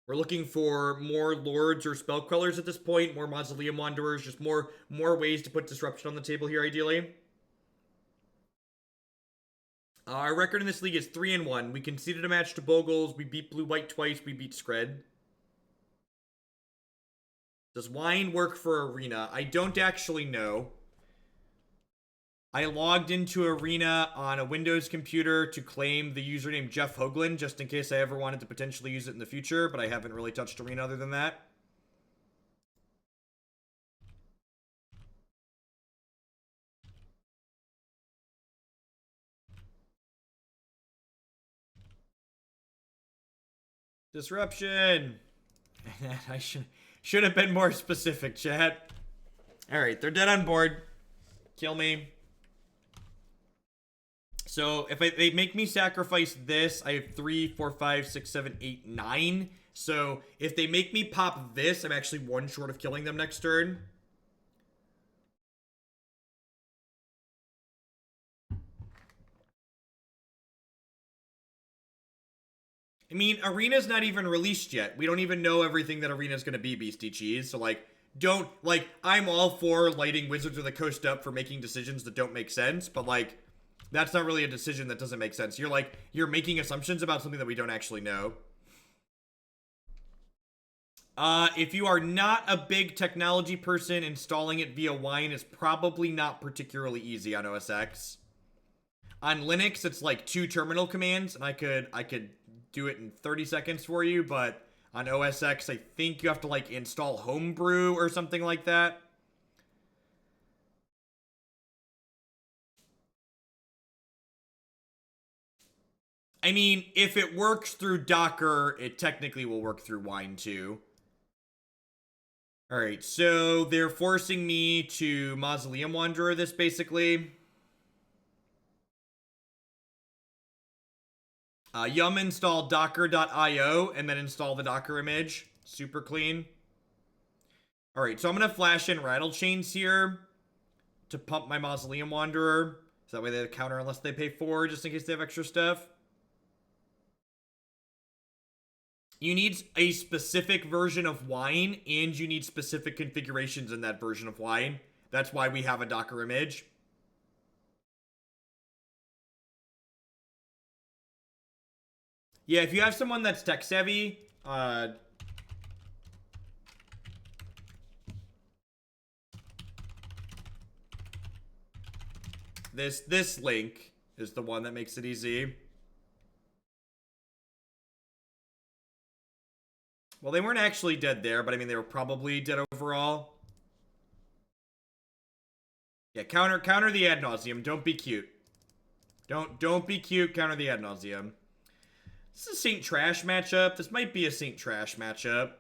We're looking for more Lords or Spell Quellers at this point, more Mausoleum Wanderers, just more ways to put disruption on the table here, ideally. Our record in this league is 3-1. We conceded a match to Bogles. We beat Blue-White twice. We beat Skred. Does wine work for Arena? I don't actually know. I logged into Arena on a Windows computer to claim the username Jeff Hoagland, just in case I ever wanted to potentially use it in the future, but I haven't really touched Arena other than that. Disruption! I should have been more specific, chat. Alright, they're dead on board. Kill me. So, if they make me sacrifice this, I have 3, 4, 5, 6, 7, 8, 9. So, if they make me pop this, I'm actually 1 short of killing them next turn. I mean, Arena's not even released yet. We don't even know everything that Arena's gonna be, Beastie Cheese. So, like, I'm all for lighting Wizards of the Coast up for making decisions that don't make sense, but, like, that's not really a decision that doesn't make sense. You're making assumptions about something that we don't actually know. If you are not a big technology person, installing it via Wine is probably not particularly easy on OS X. On Linux, it's like 2 terminal commands, and I could do it in 30 seconds for you, but on OS X, I think you have to like install Homebrew or something like that. I mean, if it works through Docker, it technically will work through Wine too. Alright, so they're forcing me to Mausoleum Wanderer this, basically. Yum install docker.io and then install the Docker image. Super clean. Alright, so I'm going to flash in Rattlechains here to pump my Mausoleum Wanderer. So that way they counter unless they pay 4, just in case they have extra stuff. You need a specific version of Wine, and you need specific configurations in that version of Wine. That's why we have a Docker image. Yeah, if you have someone that's tech savvy, this link is the one that makes it easy. Well, they weren't actually dead there, but I mean, they were probably dead overall. Yeah, counter the ad nauseam. Don't be cute. Don't be cute. Counter the ad nauseam. This is a Saint Trash matchup. This might be a Saint Trash matchup.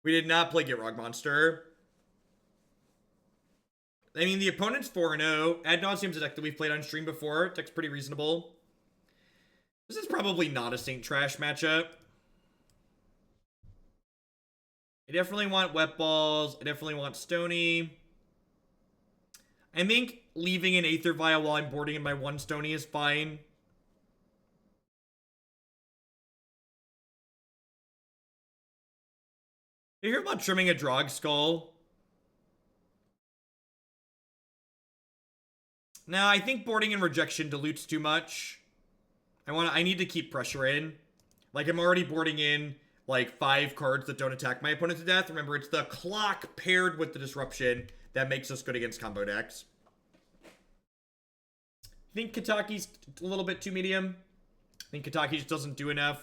We did not play Get Rog Monster. I mean, the opponent's 4-0. Ad nauseam's a deck that we've played on stream before. Deck's pretty reasonable. This is probably not a Saint Trash matchup. I definitely want Wet Balls. I definitely want Stony. I think leaving an Aether Vial while I'm boarding in my 1 Stony is fine. You hear about trimming a Drogskol? No, I think boarding and rejection dilutes too much. I need to keep pressure in. Like, I'm already boarding in like 5 cards that don't attack my opponent to death. Remember, it's the clock paired with the disruption that makes us good against combo decks. I think Kataki's a little bit too medium. I think Kataki just doesn't do enough.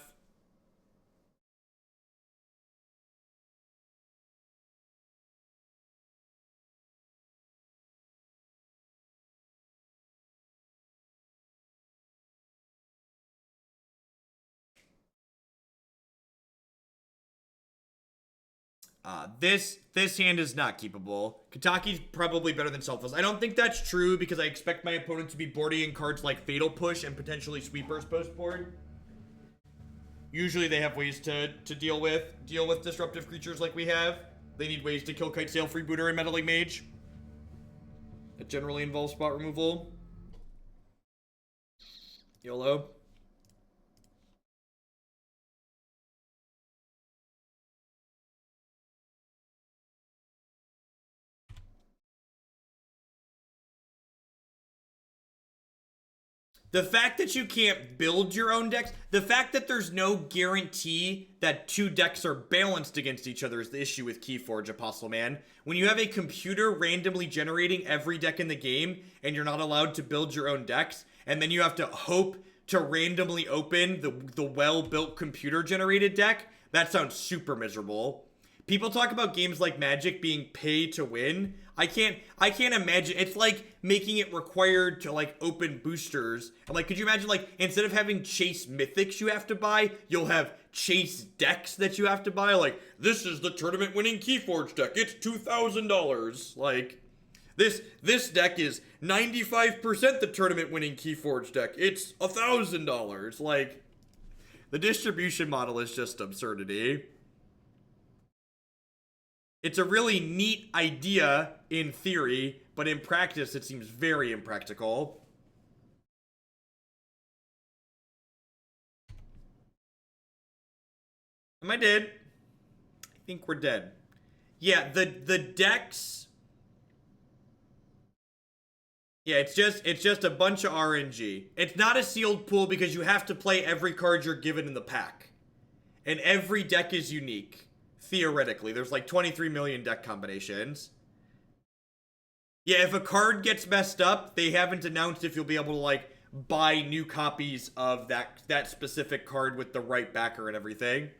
This hand is not keepable. Kataki's probably better than Selfless. I don't think that's true because I expect my opponent to be boarding in cards like Fatal Push and potentially Sweepers post board. Usually they have ways to deal with disruptive creatures like we have. They need ways to kill Kite Sail, Freebooter, and Meddling Mage. That generally involves spot removal. YOLO. The fact that you can't build your own decks, the fact that there's no guarantee that 2 decks are balanced against each other is the issue with Keyforge, Apostle Man. When you have a computer randomly generating every deck in the game, and you're not allowed to build your own decks, and then you have to hope to randomly open the well-built computer-generated deck, that sounds super miserable. People talk about games like Magic being pay to win. I can't imagine. It's like making it required to like open boosters. And like, could you imagine like instead of having Chase Mythics you have to buy, you'll have Chase decks that you have to buy? Like, this is the tournament winning Keyforge deck. It's $2,000. Like, this deck is 95% the tournament winning Keyforge deck. It's $1,000. Like, the distribution model is just absurdity. It's a really neat idea in theory, but in practice it seems very impractical. Am I dead? I think we're dead. Yeah, the decks Yeah, it's just a bunch of RNG. It's not a sealed pool because you have to play every card you're given in the pack. And every deck is unique. Theoretically, there's like 23 million deck combinations. Yeah, if a card gets messed up, they haven't announced if you'll be able to like buy new copies of that specific card with the right backer and everything.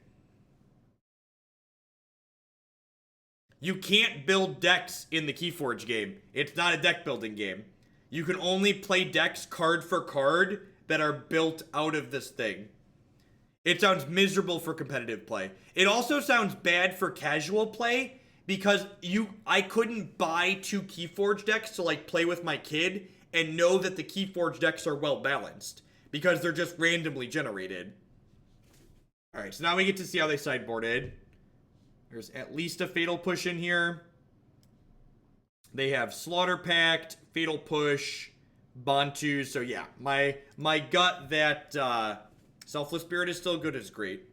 You can't build decks in the Keyforge game. It's not a deck building game. You can only play decks card for card that are built out of this thing. It sounds miserable for competitive play. It also sounds bad for casual play because I couldn't buy 2 Keyforge decks to like play with my kid and know that the Keyforge decks are well balanced because they're just randomly generated. All right, so now we get to see how they sideboarded. There's at least a Fatal Push in here. They have Slaughter Pact, Fatal Push, Bantu. So yeah, my gut that Selfless Spirit is still good is great.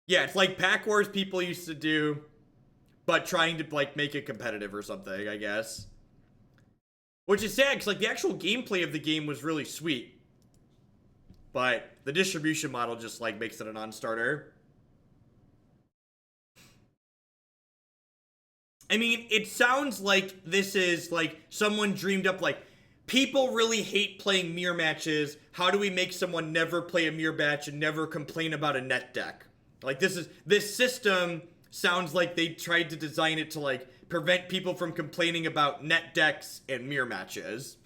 Yeah, it's like Pack Wars people used to do, but trying to like make it competitive or something, I guess. Which is sad, because like the actual gameplay of the game was really sweet. But the distribution model just like makes it a non-starter. I mean, it sounds like this is like someone dreamed up like, people really hate playing mirror matches. How do we make someone never play a mirror match and never complain about a net deck? Like this system sounds like they tried to design it to like prevent people from complaining about net decks and mirror matches.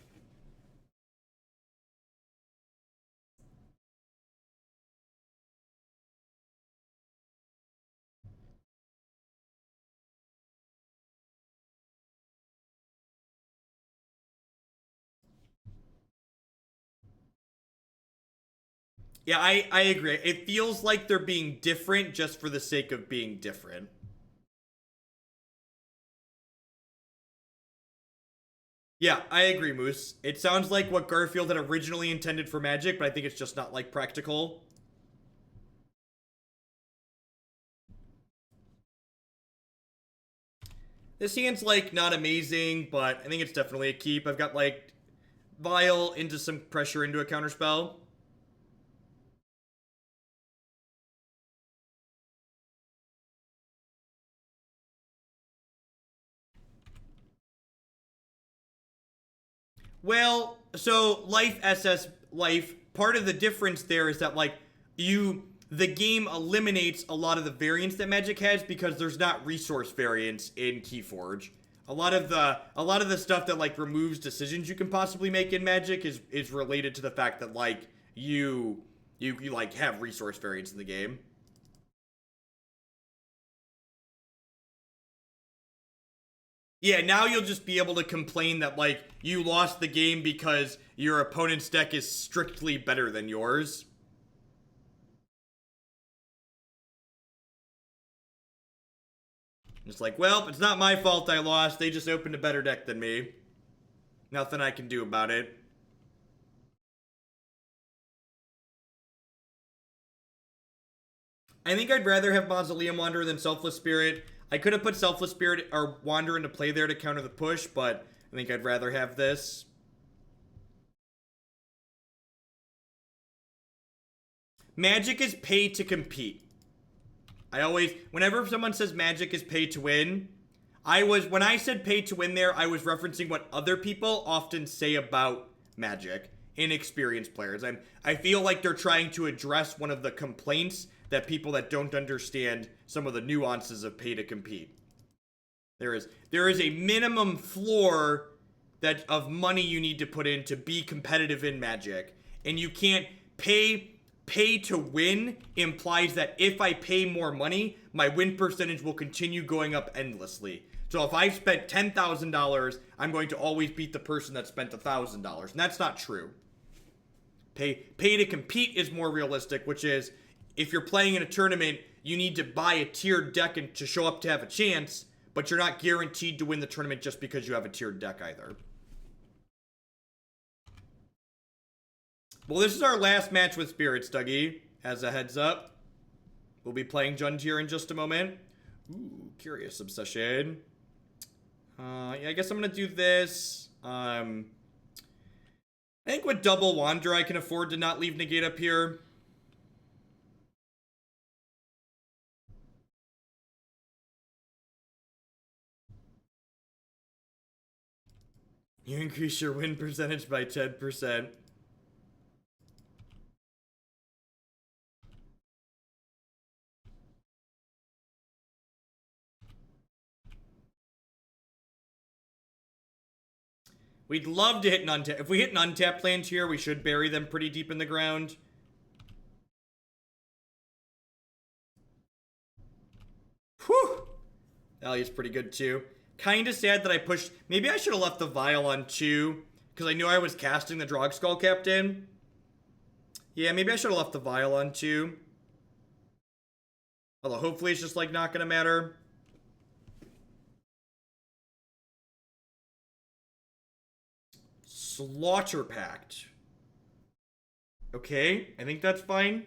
Yeah, I agree. It feels like they're being different just for the sake of being different. Yeah, I agree, Moose. It sounds like what Garfield had originally intended for Magic, but I think it's just not, like, practical. This hand's, like, not amazing, but I think it's definitely a keep. I've got, like, Vial into some pressure into a counterspell. Well, so Life SS Life, part of the difference there is that like the game eliminates a lot of the variance that Magic has because there's not resource variance in Keyforge. A lot of the stuff that like removes decisions you can possibly make in Magic is related to the fact that like you like have resource variance in the game. Yeah, now you'll just be able to complain that, like, you lost the game because your opponent's deck is strictly better than yours. It's like, well, it's not my fault I lost. They just opened a better deck than me. Nothing I can do about it. I think I'd rather have Mausoleum Wanderer than Selfless Spirit. I could have put Selfless Spirit or Wanderer into play there to counter the push, but I think I'd rather have this. Magic is pay to compete. Whenever someone says Magic is pay to win, when I said pay to win there, I was referencing what other people often say about Magic, inexperienced players. I feel like they're trying to address one of the complaints that people that don't understand some of the nuances of pay to compete. There is a minimum floor of money you need to put in to be competitive in Magic, and you can't pay to win implies that if I pay more money, my win percentage will continue going up endlessly. So if I've spent $10,000, I'm going to always beat the person that spent $1,000, and that's not true. Pay to compete is more realistic, which is if you're playing in a tournament, you need to buy a tiered deck and to show up to have a chance, but you're not guaranteed to win the tournament just because you have a tiered deck either. Well, this is our last match with Spirits, Dougie, as a heads up. We'll be playing Juntier in just a moment. Ooh, Curious Obsession. Yeah, I guess I'm gonna do this. I think with double Wanderer, I can afford to not leave Negate up here. You increase your win percentage by 10%. We'd love to hit an untap. If we hit an untapped land here, we should bury them pretty deep in the ground. Whew! Thalia's pretty good too. Kind of sad that I pushed. Maybe I should have left the Vial on 2, because I knew I was casting the Drogskol Captain. Yeah, maybe I should have left the Vial on 2. Although hopefully it's just like not gonna matter. Slaughter Pact. Okay, I think that's fine.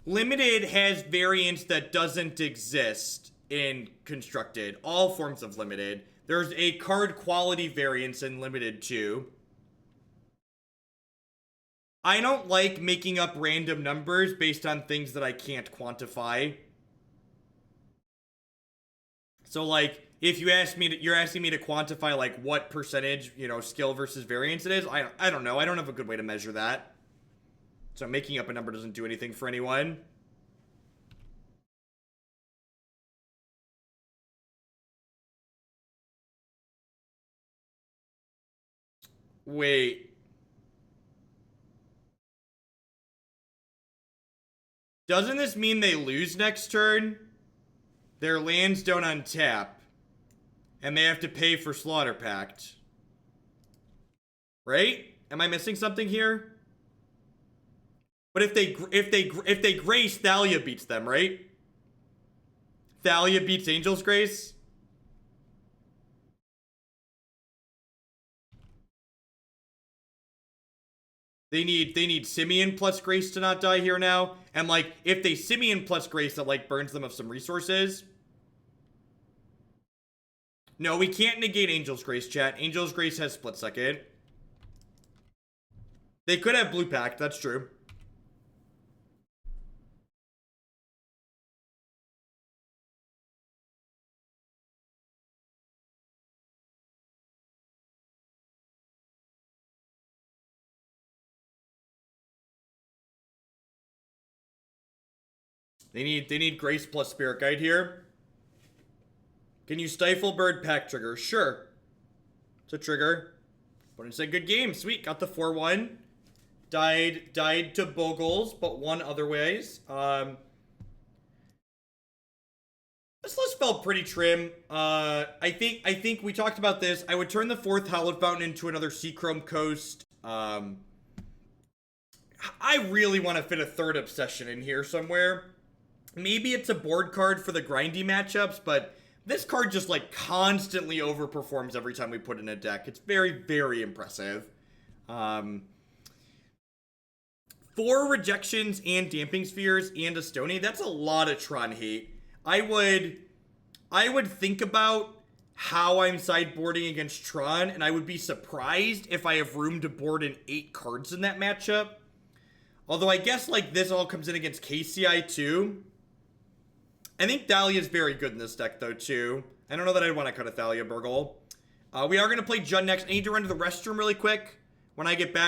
Limited has variants that doesn't exist in Constructed. All forms of Limited. There's a card quality variance in Limited too. I don't like making up random numbers based on things that I can't quantify. So like, if you ask me to, you're asking me to quantify like what percentage, you know, skill versus variance it is, I don't know. I don't have a good way to measure that. So making up a number doesn't do anything for anyone. Wait. Doesn't this mean they lose next turn? Their lands don't untap. And they have to pay for Slaughter Pact. Right? Am I missing something here? But if they grace, Thalia beats them, right? Thalia beats Angel's Grace? They need Simeon plus Grace to not die here now. And like, if they Simeon plus Grace, that like burns them of some resources. No, we can't negate Angel's Grace, chat. Angel's Grace has split second. They could have Blue Pact, that's true. They need Grace plus Spirit Guide here. Can you stifle Bird Pack trigger? Sure. It's a trigger. But it's a good game. Sweet. Got the 4-1. Died to Bogles, but won other ways. This list felt pretty trim. I think we talked about this. I would turn the 4th Hallowed Fountain into another Seachrome Coast. I really want to fit a 3rd Obsession in here somewhere. Maybe it's a board card for the grindy matchups, but this card just like constantly overperforms every time we put in a deck. It's very, very impressive. 4 rejections and damping spheres and a Stony. That's a lot of Tron hate. I would think about how I'm sideboarding against Tron, and I would be surprised if I have room to board in 8 cards in that matchup. Although I guess like this all comes in against KCI too. I think Thalia is very good in this deck, though, too. I don't know that I'd want to cut a Thalia Burgle. We are going to play Jund next. I need to run to the restroom really quick. When I get back,